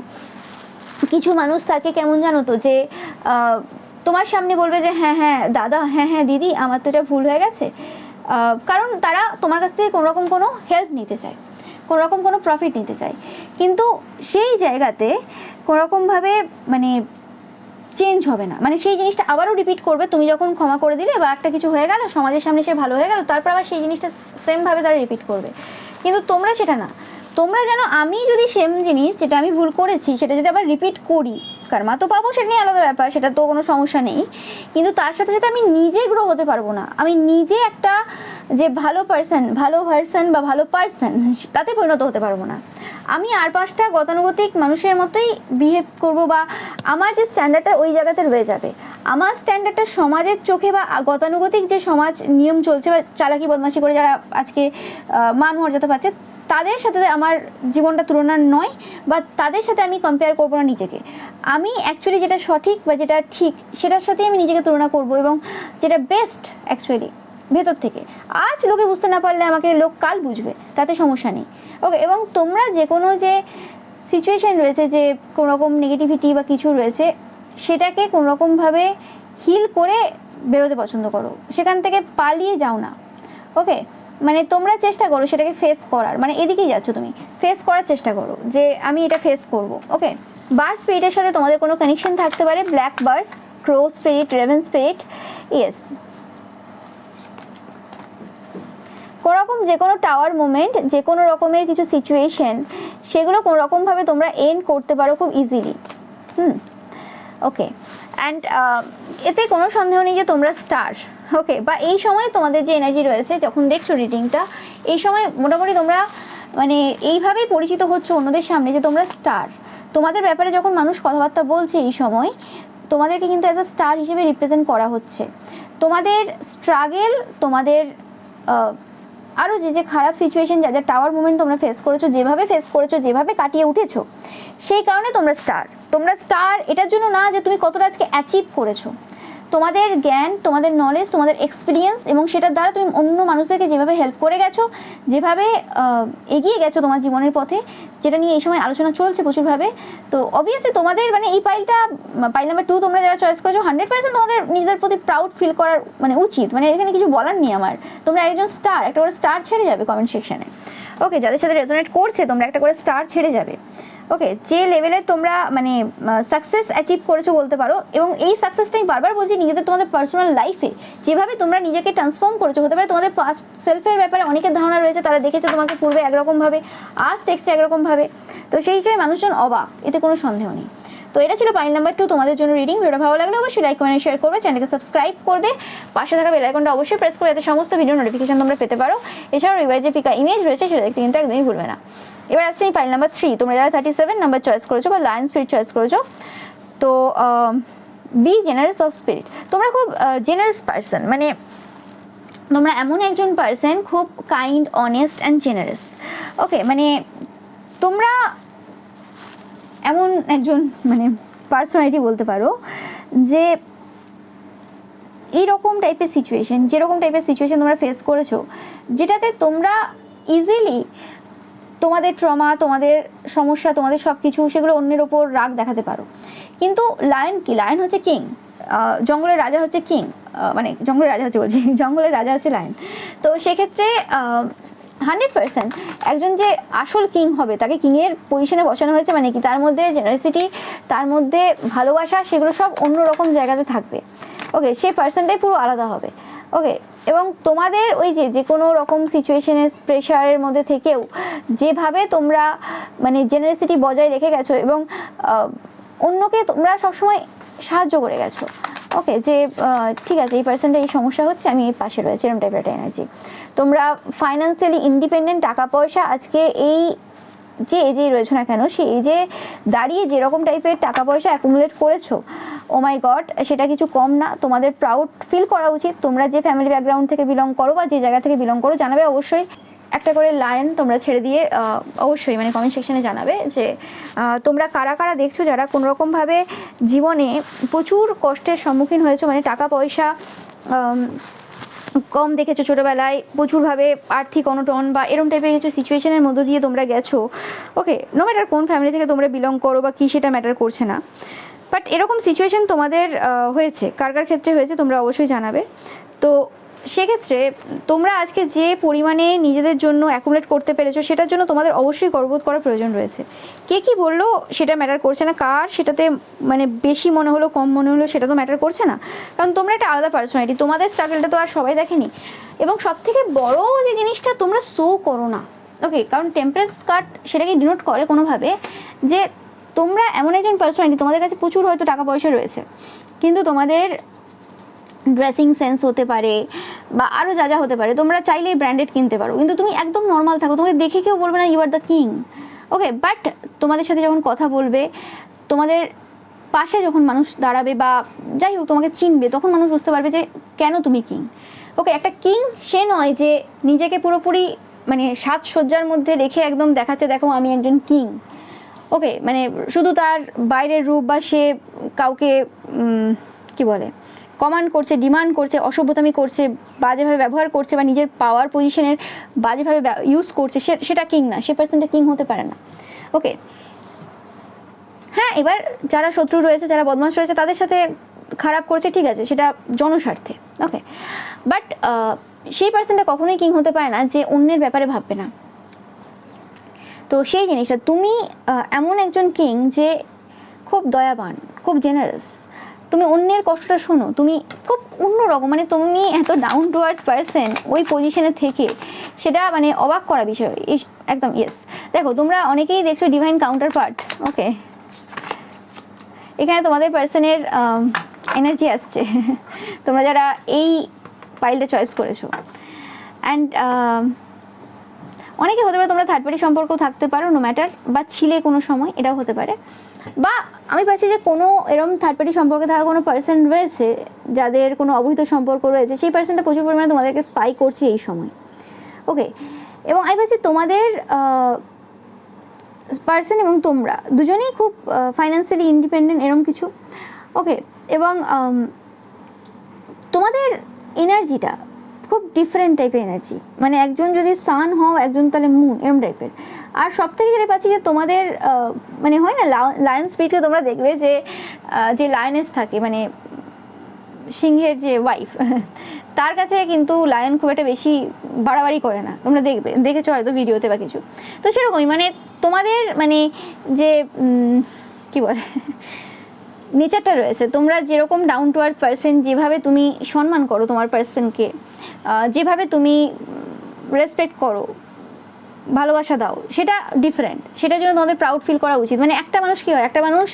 কিছু মানুষ থাকে কেমন জানো তো, যে তোমার সামনে বলবে যে হ্যাঁ দাদা, হ্যাঁ দিদি, আমার তো এটা ভুল হয়ে গেছে, কারণ তারা তোমার কাছ থেকে কোনোরকম কোনো হেল্প নিতে চায়, কোনোরকম কোনো প্রফিট নিতে চায়, কিন্তু সেই জায়গাতে কোনোরকমভাবে মানে চেঞ্জ হবে না, মানে সেই জিনিসটা আবারও রিপিট করবে। তুমি যখন ক্ষমা করে দিলে বা একটা কিছু হয়ে গেল, সমাজের সামনে সে ভালো হয়ে গেল, তারপর আবার সেই জিনিসটা সেমভাবে তারা রিপিট করবে। কিন্তু তোমরা সেটা না, তোমরা যেন আমি যদি সেম জিনিস যেটা আমি ভুল করেছি সেটা যদি আবার রিপিট করি, কারমা তো পাবো, সেটা নিয়ে আলাদা ব্যাপার, সেটা তো কোনো সমস্যা নেই, কিন্তু তার সাথে সাথে আমি নিজে গ্রো হতে পারবো না, আমি নিজে একটা যে ভালো ভার্সন বা ভালো পার্সন তাতে পরিণত হতে পারবো না। আমি আর 5টা গতানুগতিক মানুষের মতোই বিহেভ করব, বা আমার যে স্ট্যান্ডার্ডটা ওই জায়গাতে রয়ে যাবে। আমার স্ট্যান্ডার্ডটা সমাজের চোখে বা গতানুগতিক যে সমাজ নিয়ম চলছে বা চালাকি বদমাশি করে যারা আজকে মান মর্যাদা পাচ্ছে, তাদের সাথে আমার জীবনটা তুলনার নয়, বা তাদের সাথে আমি কম্পেয়ার করবো না নিজেকে। আমি অ্যাকচুয়ালি যেটা সঠিক বা যেটা ঠিক সেটার সাথেই আমি নিজেকে তুলনা করব, এবং যেটা বেস্ট অ্যাকচুয়ালি ভেতর থেকে। আজ লোকে বুঝতে না পারলে আমাকে লোক কাল বুঝবে, তাতে সমস্যা নেই। ওকে, এবং তোমরা যে কোনো যে সিচুয়েশান রয়েছে, যে কোনো রকম নেগেটিভিটি বা কিছু রয়েছে, সেটাকে কোনোরকমভাবে হিল করে বেরোতে পছন্দ করো, সেখান থেকে পালিয়ে যাও না। ওকে, মানে তোমরা চেষ্টা করো সেটাকে ফেস করার, মানে এদিকেই যাচ্ছ তুমি, ফেস করার চেষ্টা করো যে আমি এটা ফেস করব। ওকে, বার্ড স্পিরিটের সাথে তোমাদের কোনো কানেকশন থাকতে পারে, ব্ল্যাক বার্ডস, ক্রো স্পিরিট, রেভেন স্পিরিট, ইয়েস। কোনোরকম যে কোনো টাওয়ার মুভমেন্ট, যে কোনো রকমের কিছু সিচুয়েশন, সেগুলো কোনোরকমভাবে তোমরা এন্ড করতে পারো খুব ইজিলি। ওকে, অ্যান্ড এতে কোনো সন্দেহ নেই যে তোমরা স্টার। ওকে, বা এই সময় তোমাদের যে এনার্জি রয়েছে যখন দেখছো রিডিংটা, এই সময় মোটামুটি তোমরা মানে এইভাবেই পরিচিত হচ্ছে অন্যদের সামনে যে তোমরা স্টার। তোমাদের ব্যাপারে যখন মানুষ কথাবার্তা বলছে এই সময় তোমাদেরকে কিন্তু অ্যাজ আ স্টার হিসেবে রিপ্রেজেন্ট করা হচ্ছে। তোমাদের স্ট্রাগেল, তোমাদের আরও যে খারাপ সিচুয়েশন, যা যা টাওয়ার মুভমেন্ট তোমরা ফেস করেছো, যেভাবে কাটিয়ে উঠেছো, সেই কারণে তোমরা স্টার। এটার জন্য না যে তুমি কতটা আজকে অ্যাচিভ করেছো, তোমাদের জ্ঞান, তোমাদের নলেজ, তোমাদের এক্সপিরিয়েন্স এবং সেটার দ্বারা তুমি অন্য মানুষদেরকে যেভাবে হেল্প করে গেছো, যেভাবে এগিয়ে গেছো তোমার জীবনের পথে, যেটা নিয়ে এই সময় আলোচনা চলছে প্রচুরভাবে। তো অবভিয়াসলি তোমাদের মানে এই পাইল নাম্বার 2 তোমরা যারা চয়েস করেছো 100% তোমাদের নিজেদের প্রতি প্রাউড ফিল করার মানে উচিত, মানে এখানে কিছু বলার নেই আমার। তোমরা একজন স্টার, একটা করে স্টার ছেড়ে যাবে কমেন্ট সেকশনে। ওকে, যাদের সাথে রেজোনেট করছে তোমরা একটা করে স্টার ছেড়ে যাবে। ওকে, যে লেভেলে তোমরা মানে সাকসেস অ্যাচিভ করেছো বলতে পারো, এবং এই সাকসেসটাই বারবার বলছি নিজেদের তোমাদের পার্সোনাল লাইফে যেভাবে তোমরা নিজেকে ট্রান্সফর্ম করেছো, হতে পারে তোমাদের পাস্ট সেলফের ব্যাপারে অনেকের ধারণা রয়েছে, তারা দেখেছে তোমাকে পূর্বে একরকমভাবে, আজ দেখছে একরকমভাবে, তো সেই হিসেবে মানুষজন অবাক, এতে কোনো সন্দেহ নেই। তো এটা ছিল পাইল নাম্বার 2 তোমাদের জন্য রিডিং। ভিডিওটা ভালো লাগলে অবশ্যই লাইক কমেন্ট শেয়ার করবে, চ্যানেলকে সাবস্ক্রাইব করবে, পাশে থাকা বেল আইকনটা অবশ্যই প্রেস করে যাতে সমস্ত ভিডিও নোটিফিকেশন তোমরা পেতে পারো। এছাড়াও এবারে যে পিকা ইমেজ রয়েছে সেটা দেখতে কিন্তু একদমই ভুলবে না। এবার আসছে এই পাইল নাম্বার 3, তোমরা যারা 37 নাম্বার চয়েস করেছো বা লায়ন স্পিরিট চয়েস করেছো, তো বি জেনারেস অফ স্পিরিট। তোমরা খুব জেনারেস পার্সন, মানে তোমরা এমন একজন পার্সন খুব কাইন্ড, অনেস্ট অ্যান্ড জেনারেস। ওকে, মানে তোমরা এমন একজন মানে পার্সোনালিটি বলতে পারো যে এইরকম টাইপের সিচুয়েশন, যেরকম টাইপের সিচুয়েশন তোমরা ফেস করেছো, যেটাতে তোমরা ইজিলি তোমাদের ট্রমা, তোমাদের সমস্যা, তোমাদের সব কিছু সেগুলো অন্যের ওপর রাগ দেখাতে পারো। কিন্তু লায়ন কি, লায়ন হচ্ছে কিং, জঙ্গলের রাজা হচ্ছে কিং, মানে জঙ্গলের রাজা হচ্ছে বলছি, জঙ্গলের রাজা হচ্ছে লায়ন। তো সেক্ষেত্রে 100% একজন যে আসল কিং হবে, তাকে কিংয়ের পজিশনে বসানো হয়েছে, মানে কি তার মধ্যে জেনারেসিটি, তার মধ্যে ভালোবাসা, সেগুলো সব অন্যরকম জায়গাতে থাকবে। ওকে, সেই পার্সনটাই পুরো আলাদা হবে। ওকে, এবং তোমাদের ওই যে কোনো রকম সিচুয়েশনের প্রেশারের মধ্যে থেকেও যেভাবে তোমরা মানে জেনারেসিটি বজায় রেখে গেছো এবং অন্যকে তোমরা সবসময় সাহায্য করে গেছো। ওকে, যে ঠিক আছে এই পার্সনটা এই সমস্যা হচ্ছে, আমি এই পাশে রয়েছে, এরকম টাইপের একটা এনার্জি। তোমরা ফাইন্যান্সিয়ালি ইন্ডিপেন্ডেন্ট, টাকা পয়সা আজকে এই যে এজেই রয়েছো না কেন, সেই এজে দাঁড়িয়ে যেরকম টাইপের টাকা পয়সা অ্যাকুমুলেট করেছো, ও মাই গড, সেটা কিছু কম না। তোমাদের প্রাউড ফিল করা উচিত। তোমরা যে ফ্যামিলি ব্যাকগ্রাউন্ড থেকে বিলং করো বা যে জায়গা থেকে বিলং করো, জানাবে অবশ্যই একটা করে লাইন তোমরা ছেড়ে দিয়ে অবশ্যই মানে কমেন্ট সেকশনে জানাবে যে তোমরা কারা কারা দেখছো যারা কোনোরকমভাবে জীবনে প্রচুর কষ্টের সম্মুখীন হয়েছো, মানে টাকা পয়সা কম দেখেছো ছোটোবেলায়, প্রচুরভাবে আর্থিক অনটন বা এরম টাইপের কিছু সিচুয়েশনের মধ্য দিয়ে তোমরা গেছো। ওকে, নো ম্যাটার কোন ফ্যামিলি থেকে তোমরা বিলং করো বা কী, সেটা ম্যাটার করছে না, বাট এরকম সিচুয়েশন তোমাদের হয়েছে, কার কার ক্ষেত্রে হয়েছে তোমরা অবশ্যই জানাবে। তো সেক্ষেত্রে তোমরা আজকে যে পরিমাণে নিজেদের জন্য অ্যাকুমুলেট করতে পেরেছো, সেটার জন্য তোমাদের অবশ্যই গর্ববোধ করার প্রয়োজন রয়েছে। কে কী বললো সেটা ম্যাটার করছে না, কার সেটাতে মানে বেশি মনে হলো কম মনে হলো সেটা তো ম্যাটার করছে না, কারণ তোমরা একটা আলাদা পার্সোনালিটি, তোমাদের স্ট্রাগলটা তো আর সবাই দেখেনি। এবং সবথেকে বড় যে জিনিসটা, তোমরা শো করো না। ওকে, কারণ টেম্পারেন্স কার্ড সেটাকে ডিনোট করে কোনোভাবে যে তোমরা এমন একজন পার্সোনালিটি, তোমাদের কাছে প্রচুর হয়তো টাকা পয়সা রয়েছে, কিন্তু তোমাদের ড্রেসিং সেন্স হতে পারে বা আরও যা যা হতে পারে, তোমরা চাইলেই ব্র্যান্ডেড কিনতে পারো, কিন্তু তুমি একদম নর্মাল থাকো, তোমাকে দেখে কেউ বলবে না you are the king. Okay, but তোমাদের সাথে যখন কথা বলবে, তোমাদের পাশে যখন মানুষ দাঁড়াবে বা যাই হোক তোমাকে চিনবে, তখন মানুষ বুঝতে পারবে যে কেন তুমি কিং। ওকে, একটা কিং সে নয় যে নিজেকে পুরোপুরি মানে সাজসজ্জার মধ্যে রেখে একদম দেখাচ্ছে দেখো আমি একজন কিং। ওকে, মানে শুধু তার বাইরের রূপ বা সে কাউকে কি বলে কমান্ড করছে, ডিমান্ড করছে, অসভ্যতামি করছে, বাজেভাবে ব্যবহার করছে বা নিজের পাওয়ার পজিশনের বাজেভাবে ইউজ করছে, সেটা কিং না, সে পার্সনটা কিং হতে পারে না। ওকে, হ্যাঁ, এবার যারা শত্রু রয়েছে, যারা বদমাশ রয়েছে, তাদের সাথে খারাপ করছে, ঠিক আছে, সেটা জনস্বার্থে। ওকে, বাট সেই পার্সনটা কখনোই কিং হতে পারে না যে অন্যের ব্যাপারে ভাববে না। তো সেই জিনিসটা তুমি এমন একজন কিং যে খুব দয়াবান, খুব জেনারেস, তুমি অন্যের কষ্টটা শোনো, তুমি খুব অন্যরকম, মানে তুমি এত ডাউন টু আর্থ পার্সন ওই পজিশনে থেকে, সেটা মানে অবাক করা বিষয় একদম। ইয়েস, দেখো তোমরা অনেকেই দেখছো ডিভাইন কাউন্টার পার্ট। ওকে, এখানে তোমাদের পার্সনের এনার্জি আসছে তোমরা যারা এই পাইলটা চয়েস করেছো। অ্যান্ড অনেকে হতে পারে তোমরা থার্ড পার্টি সম্পর্ক থাকতে পারো, নো ম্যাটার, বা ছিলে কোনো সময়, এটাও হতে পারে। বা আমি পাচ্ছি যে কোনো এরকম থার্ড পার্টি সম্পর্কে থাকা কোনো পার্সন রয়েছে যাদের কোনো অবৈধ সম্পর্ক রয়েছে, সেই পার্সনটা প্রচুর পরিমাণে তোমাদেরকে স্পাই করছে এই সময়। ওকে, এবং আমি পাচ্ছি তোমাদের পার্সন এবং তোমরা দুজনেই খুব ফাইন্যান্সিয়ালি ইন্ডিপেন্ডেন্ট এরকম কিছু। ওকে, এবং তোমাদের এনার্জিটা খুব ডিফারেন্ট টাইপের এনার্জি, মানে একজন যদি সান হও, একজন তাহলে মুন, এরকম টাইপের। আর সব থেকে যেটা পাচ্ছি যে তোমাদের মানে হয় না লায়ন স্পিরিটকে তোমরা দেখবে যে লায়নেস থাকে, মানে সিংহের যে ওয়াইফ তার কাছে কিন্তু লায়ন খুব একটা বেশি বাড়াবাড়ি করে না, তোমরা দেখেছো হয়তো ভিডিওতে বা কিছু। তো সেরকমই মানে তোমাদের মানে যে কি বলে নেচারটা রয়েছে, তোমরা যেরকম ডাউন টু আর্থ পার্সন, যেভাবে তুমি সম্মান করো তোমার পার্সনকে, যেভাবে তুমি রেসপেক্ট করো, ভালোবাসা দাও, সেটা ডিফারেন্ট। সেটার জন্য তোমাদের প্রাউড ফিল করা উচিত। মানে একটা মানুষ কী হয়, একটা মানুষ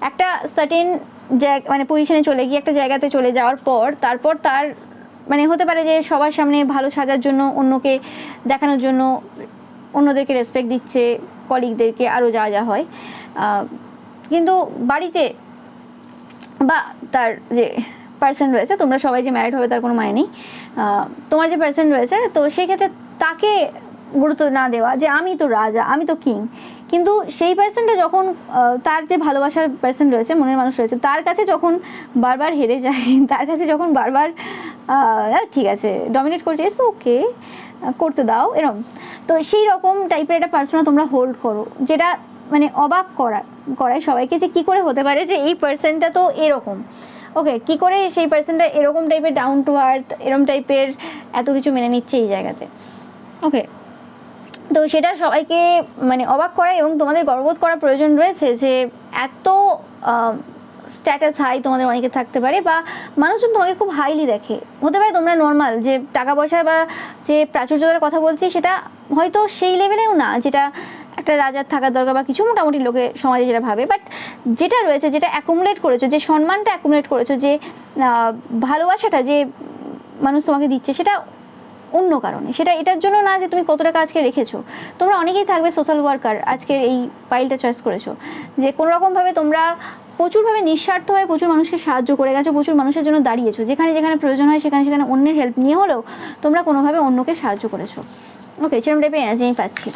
একটা সার্টেন মানে পজিশনে চলে গিয়ে একটা জায়গাতে চলে যাওয়ার পর তারপর তার মানে হতে পারে যে সবার সামনে ভালো সাজার জন্য, অন্যকে দেখানোর জন্য অন্যদেরকে রেসপেক্ট দিচ্ছে, কলিগদেরকে, আরও যা যা হয়, কিন্তু বাড়িতে বা তার যে পার্সন রয়েছে, তোমরা সবাই যে ম্যারিড হবে তার কোনো মানে নেই, তোমার যে পার্সন রয়েছে, তো সেক্ষেত্রে তাকে গুরুত্ব না দেওয়া যে আমি তো রাজা, আমি তো কিং। কিন্তু সেই পার্সনটা যখন তার যে ভালোবাসার পার্সন রয়েছে, মনের মানুষ রয়েছে, তার কাছে যখন বারবার হেরে যায়, তার কাছে যখন বারবার ঠিক আছে ডমিনেট করছে, ইটস ওকে, করতে দাও, এরকম। তো সেই রকম টাইপের একটা পার্সোনা তোমরা হোল্ড করো, যেটা মানে অবাক করায় সবাইকে যে কী করে হতে পারে যে এই পার্সনটা তো এরকম। ওকে, কী করে সেই পার্সনটা এরকম টাইপের ডাউন টু আর্থ, এরকম টাইপের এত কিছু মেনে নিচ্ছে এই জায়গাতে। ওকে, তো সেটা সবাইকে মানে অবাক করায়, এবং তোমাদের গর্ববোধ করার প্রয়োজন রয়েছে যে এত স্ট্যাটাস হাই তোমাদের অনেকে থাকতে পারে, বা মানুষজন তোমাকে খুব হাইলি দেখে। হতে পারে তোমরা নর্মাল যে টাকা পয়সার বা যে প্রাচুর্যতার কথা বলছি, সেটা হয়তো সেই লেভেলেও না যেটা একটা রাজার থাকার দরকার বা কিছু, মোটামুটি লোকে সমাজে যেটা ভাবে। বাট যেটা রয়েছে, যেটা অ্যাকুমুলেট করেছো, যে সম্মানটা অ্যাকুমুলেট করেছো, যে ভালোবাসাটা যে মানুষ তোমাকে দিচ্ছে, সেটা অন্য কারণে, সেটা এটার জন্য না যে তুমি কত টাকা আজকে রেখেছো। তোমরা অনেকেই থাকবে সোশ্যাল ওয়ার্কার, আজকের এই পাইলটা চয়েস করেছো, যে কোনোরকমভাবে তোমরা প্রচুরভাবে নিঃস্বার্থভাবে প্রচুর মানুষকে সাহায্য করে গেছো, প্রচুর মানুষের জন্য দাঁড়িয়েছো, যেখানে যেখানে প্রয়োজন হয় সেখানে সেখানে অন্যের হেল্প নিয়ে হলেও তোমরা কোনোভাবে অন্যকে সাহায্য করেছো। ওকে, সেরকম টাইপের এনার্জি আমি পাচ্ছি।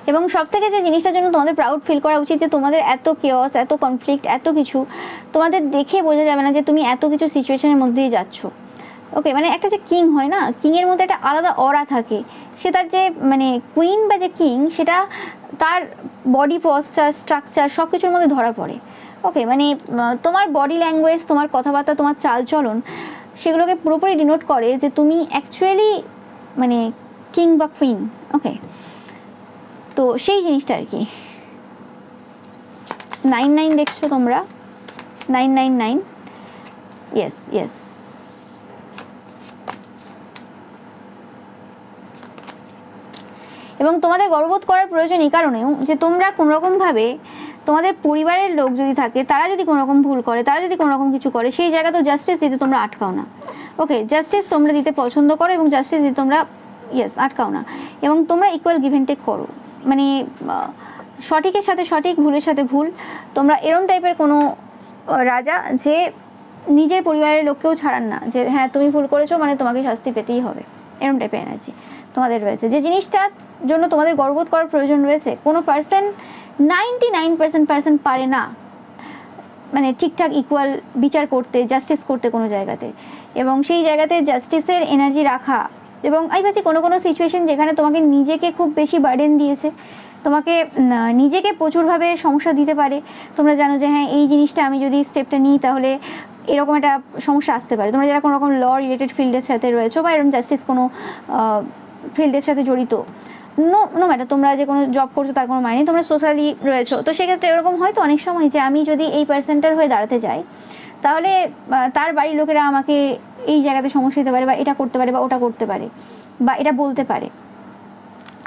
এবং সব থেকে যে জিনিসটার জন্য তোমাদের প্রাউড ফিল করা উচিত, যে তোমাদের এত কেওস, এত কনফ্লিক্ট, এত কিছু তোমাদের দেখে বোঝা যাবে না যে তুমি এত কিছু সিচুয়েশনের মধ্যেই যাচ্ছ। ওকে, মানে একটা যে কিং হয় না, কিংয়ের মধ্যে একটা আলাদা অরা থাকে। সে তার যে মানে কুইন বা যে কিং, সেটা তার বডি পশ্চার, স্ট্রাকচার সব কিছুর মধ্যে ধরা পড়ে। ওকে, মানে তোমার বডি ল্যাঙ্গুয়েজ, তোমার কথাবার্তা, তোমার চালচলন, সেগুলোকে পুরোপুরি ডিনোট করে যে তুমি অ্যাকচুয়ালি মানে কিং বা কুইন। ওকে, তো সেই জিনিসটা আর কি। 99 দেখছো তোমরা, 999, ইয়েস ইয়েস। এবং তোমাদের গর্ববোধ করার প্রয়োজন এই কারণেও যে তোমরা কোনোরকমভাবে তোমাদের পরিবারের লোক যদি থাকে, তারা যদি কোনোরকম ভুল করে, তারা যদি কোনোরকম কিছু করে, সেই জায়গাতেও জাস্টিস দিতে তোমরা আটকাও না। ওকে, জাস্টিস তোমরা দিতে পছন্দ করো এবং জাস্টিস দিতে তোমরা আটকাও না, এবং তোমরা ইকুয়াল গিভ অ্যান্ড টেক করো। মানে সঠিকের সাথে সঠিক, ভুলের সাথে ভুল। তোমরা এরম টাইপের কোনো রাজা যে নিজের পরিবারের লোককেও ছাড়ান না, যে হ্যাঁ তুমি ভুল করেছো মানে তোমাকে শাস্তি পেতেই হবে, এরম টাইপের এনার্জি তোমাদের রয়েছে। যে জিনিসটার জন্য তোমাদের গর্ববোধ করার প্রয়োজন রয়েছে, কোনো পার্সন 99% পারে না মানে ঠিকঠাক ইকুয়াল বিচার করতে, জাস্টিস করতে কোনো জায়গাতে। এবং সেই জায়গাতে জাস্টিসের এনার্জি রাখা, এবং আমি ভাবছি কোনো কোনো সিচুয়েশন যেখানে তোমাকে নিজেকে খুব বেশি বার্ডেন দিয়েছে, তোমাকে নিজেকে প্রচুরভাবে সমস্যা দিতে পারে। তোমরা জানো যে হ্যাঁ এই জিনিসটা আমি যদি স্টেপটা নিই তাহলে এরকম একটা সমস্যা আসতে পারে। তোমরা যারা কোনো রকম ল রিলেটেড ফিল্ডের সাথে রয়েছো, বা এরকম জাস্টিস কোনো ফিল্ডের সাথে জড়িত, নো ম্যাটার, তোমরা যে কোনো জব করছো তার কোনো মানে নেই, তোমরা সোশ্যালি রয়েছো, তো সেক্ষেত্রে এরকম হয়তো অনেক সময় যে আমি যদি এই পার্সেন্টার হয়ে দাঁড়াতে যাই, তাহলে তার বাড়ির লোকেরা আমাকে এই জায়গাতে সমস্যা দিতে পারে, বা এটা করতে পারে, বা ওটা করতে পারে, বা এটা বলতে পারে।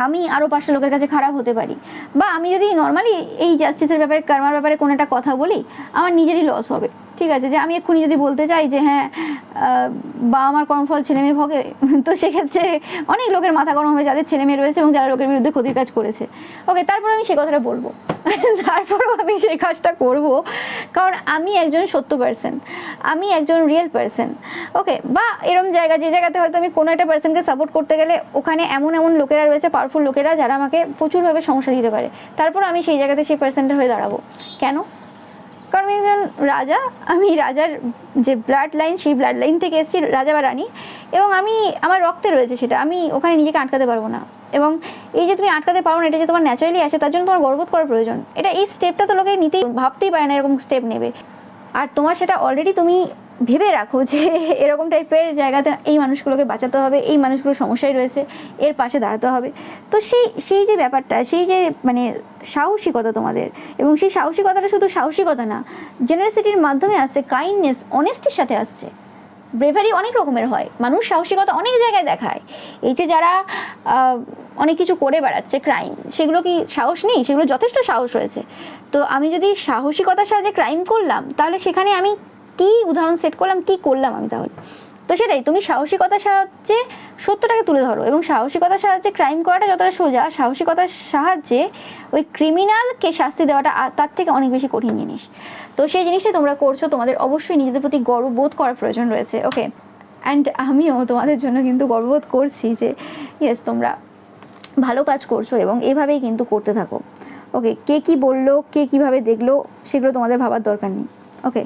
আমি আরও 5টা লোকের কাছে খারাপ হতে পারি, বা আমি যদি নর্মালি এই জাস্টিসের ব্যাপারে কার্মার ব্যাপারে কোনো একটা কথা বলি আমার নিজেরই লস হবে। ঠিক আছে, যে আমি এক্ষুনি যদি বলতে চাই যে হ্যাঁ বা আমার কর্মফল ছেলে মেয়ে ভোগে, তো সেক্ষেত্রে অনেক লোকের মাথা গরম হবে যাদের ছেলে মেয়ে রয়েছে এবং যারা লোকের বিরুদ্ধে ক্ষতির কাজ করেছে। ওকে, তারপর আমি সে কথাটা বলবো, তারপরেও আমি সেই কাজটা করব, কারণ আমি একজন সত্য পার্সন, আমি একজন রিয়েল পার্সন। ওকে, বা এরকম জায়গা যে জায়গাতে হয়তো আমি কোনো একটা পার্সনকে সাপোর্ট করতে গেলে ওখানে এমন এমন লোকেরা রয়েছে, পাওয়ারফুল লোকেরা, যারা আমাকে প্রচুরভাবে সমস্যা দিতে পারে, তারপর আমি সেই জায়গাতে সেই পার্সনটা হয়ে দাঁড়াবো। কেন? কারণ আমি একজন রাজা, আমি রাজার যে ব্লাড লাইন সেই ব্লাড লাইন থেকে এসেছি, রাজা বা রানী, এবং আমি আমার রক্তে রয়েছে সেটা, আমি ওখানে নিজেকে আটকাতে পারবো না। এবং এই যে তুমি আটকাতে পারো না, এটা যে তোমার ন্যাচারালি আসে, তার জন্য তোমার গর্ববোধ করার প্রয়োজন। এটা এই স্টেপটা তো লোকে নিতেই ভাবতেই পারে না এরকম স্টেপ নেবে, আর তোমার সেটা অলরেডি তুমি ভেবে রাখো যে এরকম টাইপের জায়গাতে এই মানুষগুলোকে বাঁচাতে হবে, এই মানুষগুলো সমস্যায় রয়েছে, এর পাশে দাঁড়াতে হবে। তো সেই যে ব্যাপারটা, সেই যে মানে সাহসিকতা তোমাদের, এবং সেই সাহসিকতাটা শুধু সাহসিকতা না, জেনারেসিটির মাধ্যমে আসছে, কাইন্ডনেস, অনেস্টির সাথে আসছে। ব্রেভারি অনেক রকমের হয়, মানুষ সাহসিকতা অনেক জায়গায় দেখায়। এই যে যারা অনেক কিছু করে বেড়াচ্ছে ক্রাইম, সেগুলো কি সাহস নেই? সেগুলো যথেষ্ট সাহস রয়েছে। তো আমি যদি সাহসিকতার সাহায্যে ক্রাইম করলাম, তাহলে সেখানে আমি কি উদাহরণ সেট করলাম, কি করলাম আমি তাহলে? তো সেটাই, তুমি সাহসিকতার সাহায্যে সত্যটাকে তুলে ধরো, এবং সাহসিকতার সাহায্যে ক্রাইম করাটা যতটা সোজা, সাহসিকতার সাহায্যে ওই ক্রিমিনালকে শাস্তি দেওয়াটা তার থেকে অনেক বেশি কঠিন জিনিস। তো সেই জিনিসটা তোমরা করছো, তোমাদের অবশ্যই নিজেদের প্রতি গর্ববোধ করার প্রয়োজন রয়েছে। ওকে, অ্যান্ড আমিও তোমাদের জন্য কিন্তু গর্ববোধ করছি যে ইয়েস, তোমরা ভালো কাজ করছো এবং এভাবেই কিন্তু করতে থাকো। ওকে, কে কী বললো, কে কীভাবে দেখলো, সেগুলো তোমাদের ভাবার দরকার নেই। ওকে,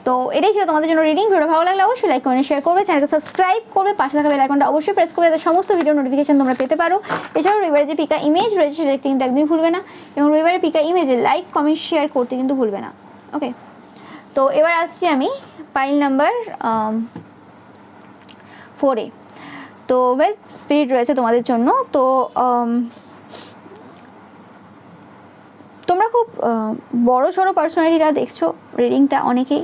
তো এটাই ছিল তোমাদের জন্য রিডিং। ভিডিও ভালো লাগলে অবশ্যই লাইক করে শেয়ার করবে, চ্যানেলকে সাবস্ক্রাইব করবে, পাশে থাকা বেল আইকনটা অবশ্যই প্রেস করবে, যাতে সমস্ত ভিডিও নোটিফিকেশন তোমরা পেতে পারো। এছাড়াও রবিবারে যে পিকা ইমেজ রয়েছে সেটা দেখতে কিন্তু একদমই ভুলবে না, এবং রবিবারের পিকা ইমেজে লাইক কমেন্ট শেয়ার করতে কিন্তু ভুলবে না। ওকে, তো এবার আসছি আমি পাইল নাম্বার 4-এ। তো ওয়েল স্পিরিট রয়েছে তোমাদের জন্য। তো তোমরা খুব বড় সড়ো পার্সোনালিটিরা দেখছো রিডিংটা, অনেকেই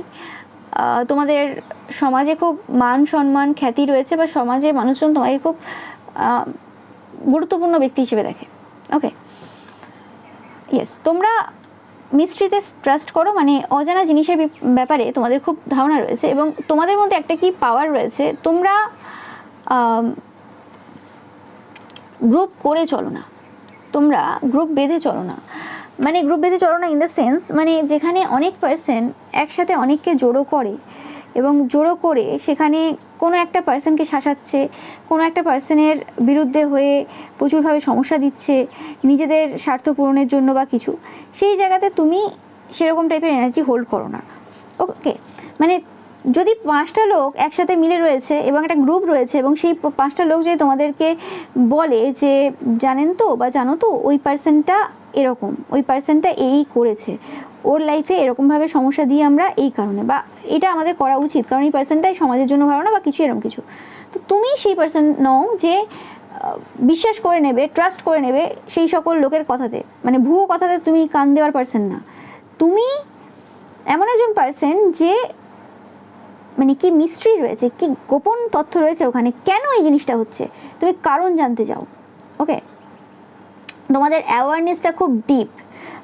তোমাদের সমাজে খুব মান সম্মান খ্যাতি রয়েছে, বা সমাজে মানুষজন তোমাকে খুব গুরুত্বপূর্ণ ব্যক্তি হিসেবে দেখে। ওকে, ইয়েস, তোমরা মিস্ট্রিতে ট্রাস্ট করো, মানে অজানা জিনিসের ব্যাপারে তোমাদের খুব ধারণা রয়েছে, এবং তোমাদের মধ্যে একটা কি পাওয়ার রয়েছে, তোমরা গ্রুপ করে চলো না, তোমরা গ্রুপ বেঁধে চলো না। মানে গ্রুপ বেঁধে চলো না ইন দ্য সেন্স, মানে যেখানে অনেক পার্সন একসাথে অনেককে জড়ো করে, এবং জড়ো করে সেখানে কোনো একটা পার্সনকে শাসাচ্ছে, কোনো একটা পার্সনের বিরুদ্ধে হয়ে প্রচুরভাবে সমস্যা দিচ্ছে নিজেদের স্বার্থ পূরণের জন্য বা কিছু, সেই জায়গাতে তুমি সেরকম টাইপের এনার্জি হোল্ড করো না। ওকে, মানে যদি 5টা লোক একসাথে মিলে রয়েছে এবং একটা গ্রুপ রয়েছে, এবং সেই 5টা লোক যদি তোমাদেরকে বলে যে জানেন তো বা জানো তো ওই পার্সনটা এরকম, ওই পার্সনটা এই করেছে, ওর লাইফে এরকমভাবে সমস্যা দিয়ে আমরা এই কারণে, বা এটা আমাদের করা উচিত কারণ এই পার্সনটাই সমাজের জন্য ভালো না, বা কিছু এরকম কিছু, তো তুমি সেই পার্সন নও যে বিশ্বাস করে নেবে, ট্রাস্ট করে নেবে সেই সকল লোকের কথাতে, মানে ভুয়ো কথাতে তুমি কান দেওয়ার পার্সন না। তুমি এমন একজন পার্সন যে মানে কি মিস্ট্রি রয়েছে, কি গোপন তথ্য রয়েছে ওখানে, কেন এই জিনিসটা হচ্ছে, তুমি কারণ জানতে চাও। ওকে, তোমাদের অ্যাওয়ারনেসটা খুব ডিপ,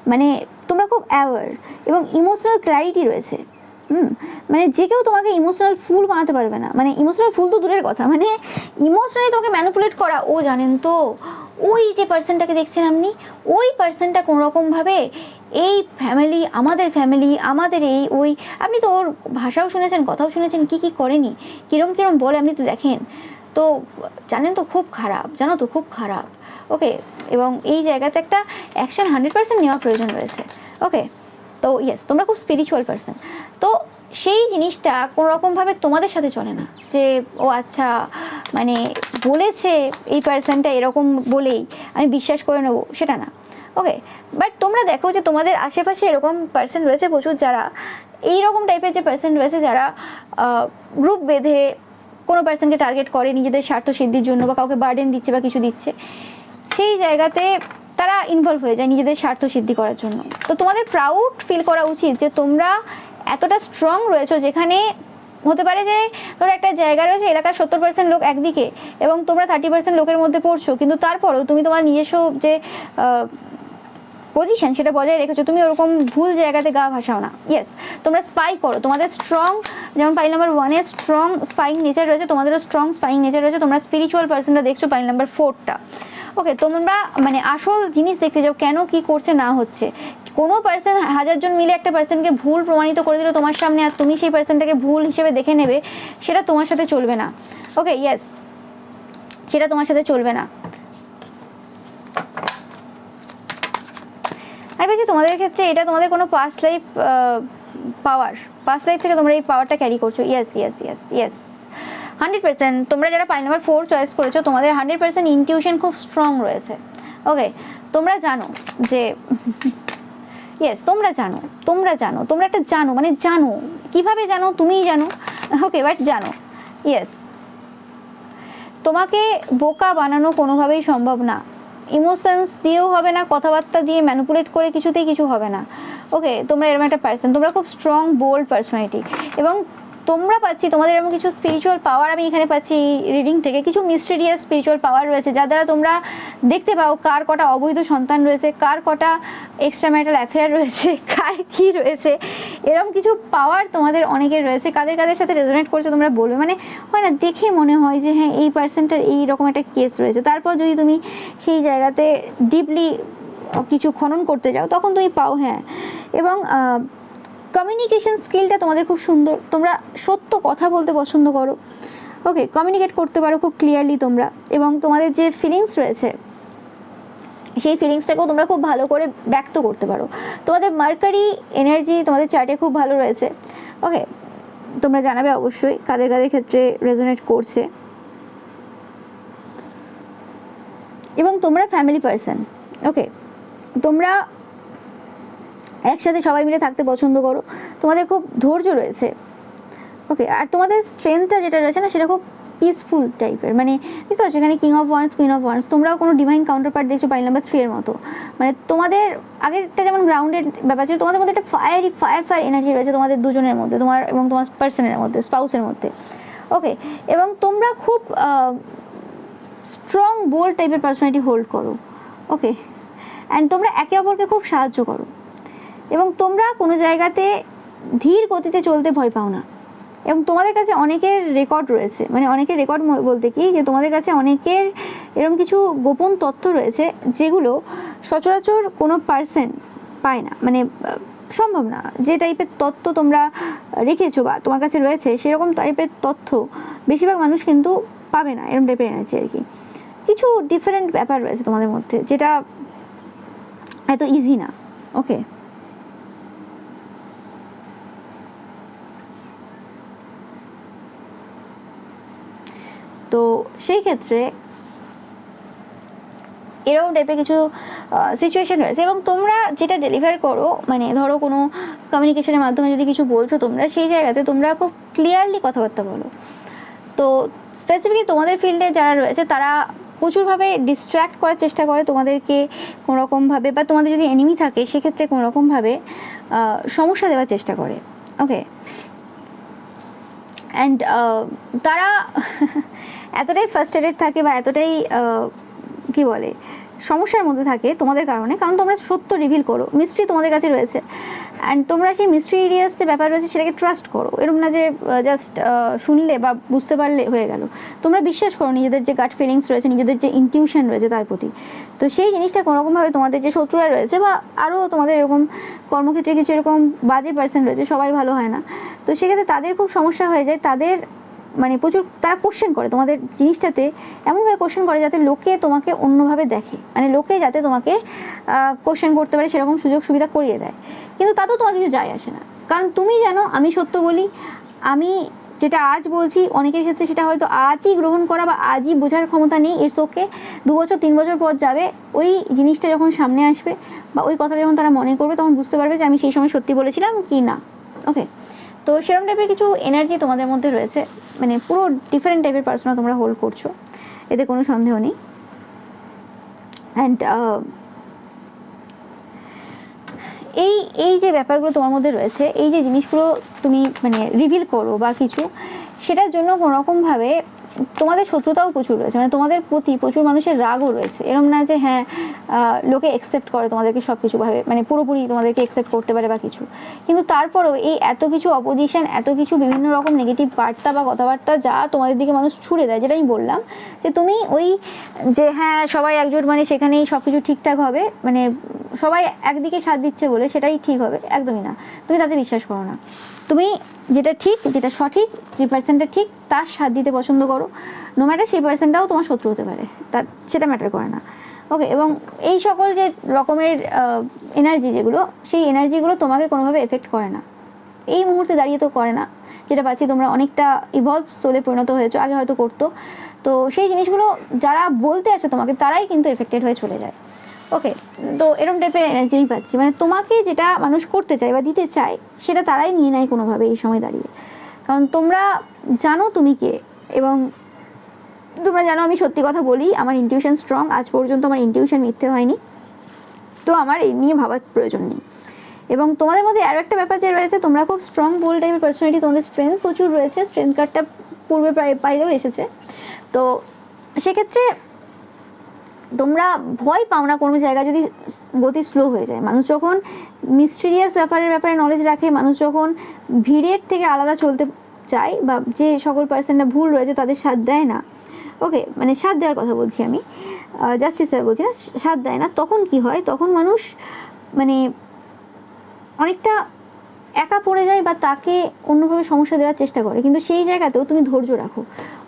মানে তোমরা খুব অ্যাওয়ার, এবং ইমোশনাল ক্ল্যারিটি রয়েছে। মানে যে কেউ তোমাকে ইমোশনাল ফুল বানাতে পারবে না, মানে ইমোশনাল ফুল তো দূরের কথা, মানে ইমোশনালি তোমাকে ম্যানিপুলেট করা, ও জানেন তো ওই যে পার্সনটাকে দেখছেন আপনি, ওই পার্সনটা কোনোরকমভাবে এই ফ্যামিলি, আমাদের এই ওই, আপনি তো ওর ভাষাও শুনেছেন, কথাও শুনেছেন, কি কি করেনি, কিরম কিরম বলে আপনি তো দেখেন, তো জানেন তো খুব খারাপ, জানো তো খুব খারাপ। ওকে, এবং এই জায়গাতে একটা অ্যাকশন 100% নেওয়া প্রয়োজন রয়েছে। ওকে, তো ইয়েস, তোমরা খুব স্পিরিচুয়াল পার্সন, তো সেই জিনিসটা কোনোরকমভাবে তোমাদের সাথে চলে না যে ও আচ্ছা মানে বলেছে এই পার্সনটা এরকম বলেই আমি বিশ্বাস করে নেবো, সেটা না। ওকে, বাট তোমরা দেখো যে তোমাদের আশেপাশে এরকম পার্সন রয়েছে প্রচুর, যারা এইরকম টাইপের যে পার্সন রয়েছে, যারা গ্রুপ বেঁধে কোনো পার্সনকে টার্গেট করে নিজেদের স্বার্থ সিদ্ধির জন্য, বা কাউকে বার্ডেন দিচ্ছে বা কিছু দিচ্ছে, সেই জায়গাতে তারা ইনভলভ হয়ে যায় নিজেদের স্বার্থ সিদ্ধি করার জন্য। তো তোমাদের প্রাউড ফিল করা উচিত যে তোমরা এতটা স্ট্রং রয়েছো, যেখানে হতে পারে যে ধরো একটা জায়গা রয়েছে, এলাকার 70% লোক একদিকে এবং তোমরা 30% লোকের মধ্যে পড়ছো, কিন্তু তারপরেও তুমি তোমার নিজস্ব যে পজিশন সেটা বজায় রেখেছো, তুমি ওরকম ভুল জায়গাতে গা ভাসাও না। ইয়েস, তোমরা স্পাই করো, তোমাদের স্ট্রং, যেমন পাইল নাম্বার 1-এ স্ট্রং স্পাইং নেচার রয়েছে, তোমাদেরও স্ট্রং স্পাইং নেচার রয়েছে, তোমরা স্পিরিচুয়াল পার্সনটা দেখছো পাইল নাম্বার 4টা। ওকে, তোমরা মানে আসল জিনিস দেখতে যাও, কেন কি করছে না হচ্ছে। কোনো পার্সন 1000 জন মিলে একটা পার্সনকে ভুল প্রমাণিত করে দিল তোমার সামনে, আর তুমি সেই পার্সনটাকে ভুল হিসেবে দেখে নেবে, সেটা তোমার সাথে চলবে না। ওকে, ইয়েস, সেটা তোমার সাথে চলবে না। আমি বলছি তোমাদের ক্ষেত্রে এটা তোমাদের কোনো পাস্ট লাইফ পাস্ট লাইফ থেকে তোমরা এই পাওয়ারটা ক্যারি করছো। Yes yes yes yes, 100%। তোমরা যারা পাইল নাম্বার 4 চয়েস করেছো, তোমাদের 100% ইনটিউশন খুব স্ট্রং রয়েছে। ওকে, তোমরা জানো যে ইয়েস, তোমরা জানো, তোমরা একটা জানো, মানে জানো, কিভাবে জানো তুমিই জানো। ওকে, বাট জানো। ইয়েস, তোমাকে বোকা বানানো কোনোভাবেই সম্ভব না, ইমোশনস দিয়েও হবে না, কথাবার্তা দিয়ে ম্যানিপুলেট করে কিছুতেই কিছু হবে না। ওকে, তোমরা এরকম একটা পার্সন, তোমরা খুব স্ট্রং বোল্ড পার্সোনালিটি, এবং তোমরা পাচ্ছি তোমাদের এরকম কিছু স্পিরিচুয়াল পাওয়ার, আমি এখানে পাচ্ছি রিডিং থেকে কিছু মিস্টেরিয়াস স্পিরিচুয়াল পাওয়ার রয়েছে, যার দ্বারা তোমরা দেখতে পাও কার কটা অবৈধ সন্তান রয়েছে, কার কটা এক্সট্রা ম্যারিটাল অ্যাফেয়ার রয়েছে, কার কী রয়েছে, এরকম কিছু পাওয়ার তোমাদের অনেকের রয়েছে। কাদের কাদের সাথে রেজোনেট করছে তোমরা বলবে, মানে হয় না, দেখে মনে হয় যে হ্যাঁ এই পার্সনটার এইরকম একটা কেস রয়েছে, তারপর যদি তুমি সেই জায়গাতে ডিপলি কিছু খনন করতে যাও তখন তুমি পাও। হ্যাঁ, এবং কমিউনিকেশন স্কিলটা তোমাদের খুব সুন্দর, তোমরা সত্য কথা বলতে পছন্দ করো। ওকে, কমিউনিকেট করতে পারো খুব ক্লিয়ারলি তোমরা, এবং তোমাদের যে ফিলিংস রয়েছে সেই ফিলিংসটাকেও তোমরা খুব ভালো করে ব্যক্ত করতে পারো। তোমাদের মার্কারি এনার্জি তোমাদের চার্টে খুব ভালো রয়েছে। ওকে, তোমরা জানাবে অবশ্যই কাদের কাদের ক্ষেত্রে রেজোনেট করছে। এবং তোমরা ফ্যামিলি পার্সন। ওকে, তোমরা একসাথে সবাই মিলে থাকতে পছন্দ করো, তোমাদের খুব ধৈর্য রয়েছে। ওকে, আর তোমাদের স্ট্রেংথটা যেটা রয়েছে না, সেটা খুব পিসফুল টাইপের, মানে দেখতে পাচ্ছ এখানে king of wands, queen of wands, তোমরাও কোনো ডিভাইন কাউন্টার পার্ট দেখছো পাইল নাম্বার 3 এর মতো। মানে তোমাদের আগেরটা যেমন গ্রাউন্ডেড ব্যাপার ছিল, তোমাদের মধ্যে একটা ফায়ার এনার্জি রয়েছে তোমাদের দুজনের মধ্যে, তোমার এবং তোমার পার্সনের মধ্যে, স্পাউসের মধ্যে। ওকে, এবং তোমরা খুব স্ট্রং বোল্ড টাইপের পার্সোনালিটি হোল্ড করো। ওকে, অ্যান্ড তোমরা একে অপরকে খুব সাহায্য করো, এবং তোমরা কোনো জায়গাতে ধীর গতিতে চলতে ভয় পাও না। এবং তোমাদের কাছে অনেকের রেকর্ড রয়েছে, মানে অনেকের রেকর্ড বলতে কি, যে তোমাদের কাছে অনেকের এরকম কিছু গোপন তথ্য রয়েছে যেগুলো সচরাচর কোনো পার্সন পায় না, মানে সম্ভব না। যে টাইপের তথ্য তোমরা রেখেছো বা তোমার কাছে রয়েছে, সেরকম টাইপের তথ্য বেশিরভাগ মানুষ কিন্তু পাবে না, এরকম টাইপের এনার্জি আর কি। কিছু ডিফারেন্ট ব্যাপার রয়েছে তোমাদের মধ্যে, যেটা এত ইজি না। ওকে, তো সেই ক্ষেত্রে এরকম টাইপের কিছু সিচুয়েশন রয়েছে, এবং তোমরা যেটা ডেলিভার করো, মানে ধরো কোনো কমিউনিকেশনের মাধ্যমে যদি কিছু বলছো তোমরা, সেই জায়গাতে তোমরা খুব ক্লিয়ারলি কথাবার্তা বলো। তো স্পেসিফিকলি তোমাদের ফিল্ডে যারা রয়েছে তারা প্রচুরভাবে ডিস্ট্র্যাক্ট করার চেষ্টা করে তোমাদেরকে কোনোরকমভাবে, বা তোমাদের যদি এনিমি থাকে সেক্ষেত্রে কোনোরকমভাবে সমস্যা দেওয়ার চেষ্টা করে। ওকে, অ্যান্ড তারা এতটাই ফার্স্ট্রেটেড থাকে বা এতটাই কী বলে সমস্যার মধ্যে থাকে তোমাদের কারণে, কারণ তোমরা সত্য রিভিল করো, মিস্ট্রি তোমাদের কাছে রয়েছে, অ্যান্ড তোমরা সেই মিস্ট্রিয়াস যে ব্যাপার রয়েছে সেটাকে ট্রাস্ট করো। এরকম না যে জাস্ট শুনলে বা বুঝতে পারলে হয়ে গেল, তোমরা বিশ্বাস করো নিজেদের যে গাট ফিলিংস রয়েছে, নিজেদের যে ইনটিউশন রয়েছে তার প্রতি। তো সেই জিনিসটা কোনোরকমভাবে তোমাদের যে শত্রুরা রয়েছে, বা আরও তোমাদের এরকম কর্মক্ষেত্রে কিছু এরকম বাজে পার্সন রয়েছে, সবাই ভালো হয় না, তো সেক্ষেত্রে তাদের খুব সমস্যা হয়ে যায়। তাদের মানে প্রচুর তারা কোশ্চেন করে তোমাদের জিনিসটাতে, এমনভাবে কোশ্চেন করে যাতে লোকে তোমাকে অন্যভাবে দেখে, মানে লোকে যাতে তোমাকে কোশ্চেন করতে পারে সেরকম সুযোগ সুবিধা করিয়ে দেয়। কিন্তু তাতেও তোমার কিছু যায় আসে না, কারণ তুমি জানো আমি সত্য বলি, আমি যেটা আজ বলছি অনেকের ক্ষেত্রে সেটা হয়তো আজই গ্রহণ করা বা আজই বোঝার ক্ষমতা নেই। ইটস ওকে, 2 বছর 3 বছর পর যাবে, ওই জিনিসটা যখন সামনে আসবে বা ওই কথাটা যখন তারা মনে করবে, তখন বুঝতে পারবে যে আমি সেই সময় সত্যি বলেছিলাম কি না। ওকে, তো সেরকম টাইপের কিছু এনার্জি তোমাদের মধ্যে রয়েছে, মানে পুরো ডিফারেন্ট টাইপের পার্সোনা তোমরা হোল্ড করছো, এতে কোনো সন্দেহ নেই। অ্যান্ড এই এই যে ব্যাপারগুলো তোমার মধ্যে রয়েছে, এই যে জিনিসগুলো তুমি মানে রিভিল করো বা কিছু, সেটার জন্য কোনোরকমভাবে তোমাদের শত্রুতাও প্রচুর রয়েছে, মানে তোমাদের প্রতি প্রচুর মানুষের রাগও রয়েছে। এরকম না যে হ্যাঁ লোকে অ্যাকসেপ্ট করে তোমাদেরকে সব কিছুভাবে, মানে পুরোপুরি তোমাদেরকে অ্যাকসেপ্ট করতে পারে বা কিছু, কিন্তু তারপরেও এই এত কিছু অপোজিশন, এত কিছু বিভিন্ন রকম নেগেটিভ বার্তা বা কথাবার্তা যা তোমাদের দিকে মানুষ ছুড়ে দেয়, যেটা আমি বললাম যে তুমি ওই যে হ্যাঁ সবাই একজোট মানে সেখানেই সব কিছু ঠিকঠাক হবে, মানে সবাই একদিকে সাথ দিচ্ছে বলে সেটাই ঠিক হবে, একদমই না। তুমি তাতে বিশ্বাস করো না। তুমি যেটা ঠিক, যেটা সঠিক, যে পার্সনটা ঠিক তার সাথ দিতে পছন্দ করো, নো ম্যাটার সেই পার্সনটাও তোমার শত্রু হতে পারে, তার সেটা ম্যাটার করে না। ওকে, এবং এই সকল যে রকমের এনার্জি যেগুলো, সেই এনার্জিগুলো তোমাকে কোনোভাবে এফেক্ট করে না, এই মুহূর্তে দাঁড়িয়ে তো করে না। যেটা পাচ্ছি তোমরা অনেকটা ইভলভ সোলে পরিণত হয়েছো, আগে হয়তো করতো, তো সেই জিনিসগুলো যারা বলতে আসে তোমাকে তারাই কিন্তু এফেক্টেড হয়ে চলে যায়। ওকে, তো এরকম টাইপের এনার্জিই পাচ্ছি, মানে তোমাকে যেটা মানুষ করতে চায় বা দিতে চায় সেটা তারাই নিয়ে নেয় কোনোভাবে এই সময় দাঁড়িয়ে। কারণ তোমরা জানো তুমি কে, এবং তোমরা জানো আমি সত্যি কথা বলি, আমার ইনটিউশন স্ট্রং, আজ পর্যন্ত আমার ইনটিউশন মিথ্যে হয়নি, তো আমার এই নিয়ে ভাবার প্রয়োজন নেই। এবং তোমাদের মধ্যে আরও একটা ব্যাপার যে রয়েছে, তোমরা খুব স্ট্রং বোল্ড টাইপের পার্সোনালিটি, তোমাদের স্ট্রেংথ প্রচুর রয়েছে, স্ট্রেংথ কার্ডটা পূর্বে প্রায় পাইলেও এসেছে। তো সেক্ষেত্রে তোমরা ভয় পাও না কোনো জায়গায় যদি গতি স্লো হয়ে যায়। মানুষ যখন মিস্টিরিয়াস ব্যাপারে নলেজ রাখে, মানুষ যখন ভিড়ের থেকে আলাদা চলতে চায়, বা যে সকল পার্সনরা ভুল রয়েছে তাদের সাথ দেয় না, ওকে মানে সাথ দেওয়ার কথা বলছি আমি, জাস্টিসের বলছি না, সাথ দেয় না, তখন কি হয়, তখন মানুষ মানে অনেকটা একা পড়ে যায় বা তাকে অন্যভাবে সমস্যা দেওয়ার চেষ্টা করে। কিন্তু সেই জায়গাতেও তুমি ধৈর্য রাখো।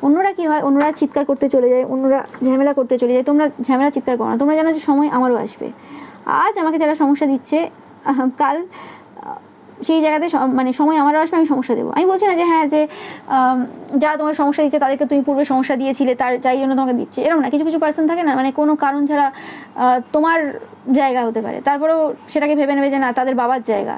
অন্যরা কি হয়, অন্যরা চিৎকার করতে চলে যায়, অন্যরা ঝামেলা করতে চলে যায়, তোমরা ঝামেলা চিৎকার করো না। তোমরা জানো যে সময় আমারও আসবে, আজ আমাকে যারা সমস্যা দিচ্ছে কাল সেই জায়গাতে মানে সময় আমারও আসবে, আমি সমস্যা দেবো। আমি বলছি না যে হ্যাঁ যে যারা তোমাকে সমস্যা দিচ্ছে তাদেরকে তুমি পূর্বে সমস্যা দিয়েছিলে তার যাই জন্য তোমাকে দিচ্ছে, এরকম না। কিছু কিছু পার্সন থাকে না, মানে কোনো কারণ ছাড়া তোমার জায়গা হতে পারে, তারপরেও সেটাকে ভেবে নেবে যে না তাদের বাবার জায়গা,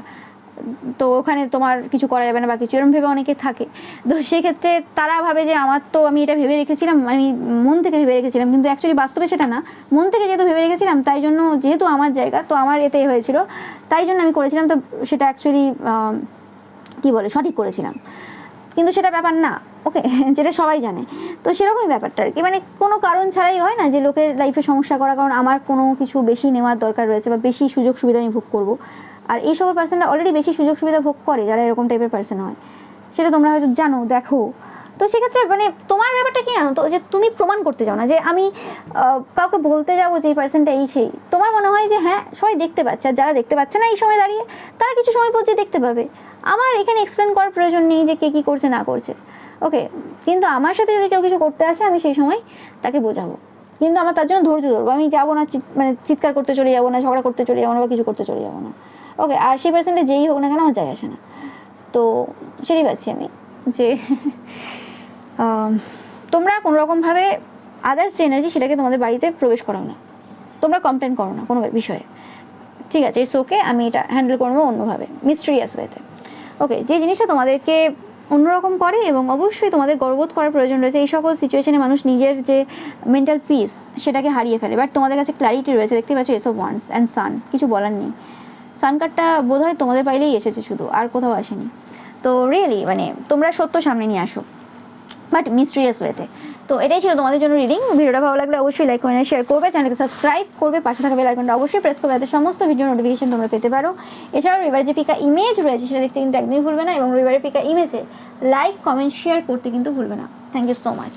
তো ওখানে তোমার কিছু করা যাবে না বা কিছু, এরকম ভেবে অনেকে থাকে। তো সেক্ষেত্রে তারা ভাবে যে আমার তো আমি এটা ভেবে রেখেছিলাম, আমি মন থেকে ভেবে রেখেছিলাম, কিন্তু অ্যাকচুয়ালি বাস্তবে সেটা না। মন থেকে যেহেতু ভেবে রেখেছিলাম, তাই জন্য যেহেতু আমার জায়গা, তো আমার এতে হয়েছিল, তাই জন্য আমি করেছিলাম, তো সেটা অ্যাকচুয়ালি কী বলে সঠিক করেছিলাম, কিন্তু সেটা ব্যাপার না। ওকে, যেটা সবাই জানে। তো সেরকমই ব্যাপারটা আর কি, মানে কোনো কারণ ছাড়াই হয় না যে লোকের লাইফে সমস্যা করা, কারণ আমার কোনো কিছু বেশি নেওয়ার দরকার রয়েছে বা বেশি সুযোগ সুবিধা আমি ভোগ করবো। আর এই সকল পার্সনরা অলরেডি বেশি সুযোগ সুবিধা ভোগ করে, যারা এরকম টাইপের পার্সন হয়, সেটা তোমরা হয়তো জানো, দেখো। তো সেক্ষেত্রে মানে তোমার ব্যাপারটা কি জানো তো, যে তুমি প্রমাণ করতে যাও না যে আমি কাউকে বলতে যাবো যে এই পার্সনটা এই সেই। তোমার মনে হয় যে হ্যাঁ সবাই দেখতে পাচ্ছে, আর যারা দেখতে পাচ্ছে না এই সময় দাঁড়িয়ে, তারা কিছু সময় পর দেখতে পাবে। আমার এখানে এক্সপ্লেন করার প্রয়োজন নেই যে কে কী করছে না করছে। ওকে, কিন্তু আমার সাথে যদি কেউ কিছু করতে আসে, আমি সেই সময় তাকে বোঝাবো, কিন্তু আমার তার জন্য ধৈর্য ধরবো। আমি যাবো না মানে চিৎকার করতে চলে যাবো না, ঝগড়া করতে চলে যাবো না, বা কিছু করতে চলে যাবো না। ওকে, আর সেই পার্সেন্টে যেই হোক না কেন আমার যায় আসে না। তো সেটাই পাচ্ছি আমি যে তোমরা কোনোরকমভাবে আদার্স যে এনার্জি সেটাকে তোমাদের বাড়িতে প্রবেশ করাও না, তোমরা কমপ্লেন করো না কোনো বিষয়ে, ঠিক আছে? ইটস ওকে, আমি এটা হ্যান্ডেল করবো অন্যভাবে, মিস্টেরিয়াস ওয়েতে। ওকে, যে জিনিসটা তোমাদেরকে অন্যরকম করে, এবং অবশ্যই তোমাদের গর্ববোধ করার প্রয়োজন রয়েছে, এই সকল সিচুয়েশনে মানুষ নিজের যে মেন্টাল পিস সেটাকে হারিয়ে ফেলে, বাট তোমাদের কাছে ক্ল্যারিটি রয়েছে, দেখতে পাচ্ছ এস অফ ওয়ান্স অ্যান্ড সান, কিছু বলার নেই। সান কার্ডটা বোধ হয় তোমাদের পাইলেই এসেছে শুধু, আর কোথাও আসেনি। তো রিয়েলি মানে তোমরা সত্য সামনে নিয়ে আসো, বাট মিস্টেরিয়াস ওয়েতে। তো এটাই ছিল তোমাদের জন্য রিডিং। ভিডিওটা ভালো লাগলে অবশ্যই লাইক করে শেয়ার করবে, চ্যানেলকে সাবস্ক্রাইব করবে, পাশে থাকা বেল আইকনটা অবশ্যই প্রেস করবে, যাতে সমস্ত ভিডিও নোটিফিকেশন তোমরা পেতে পারো। এছাড়াও রবিবারে যে পিকা ইমেজ রয়েছে সেটা দেখতে কিন্তু একদমই ভুলবে না, এবং রবিবারের পিকা ইমেজে লাইক কমেন্ট শেয়ার করতে কিন্তু ভুলবে না। Thank you so much.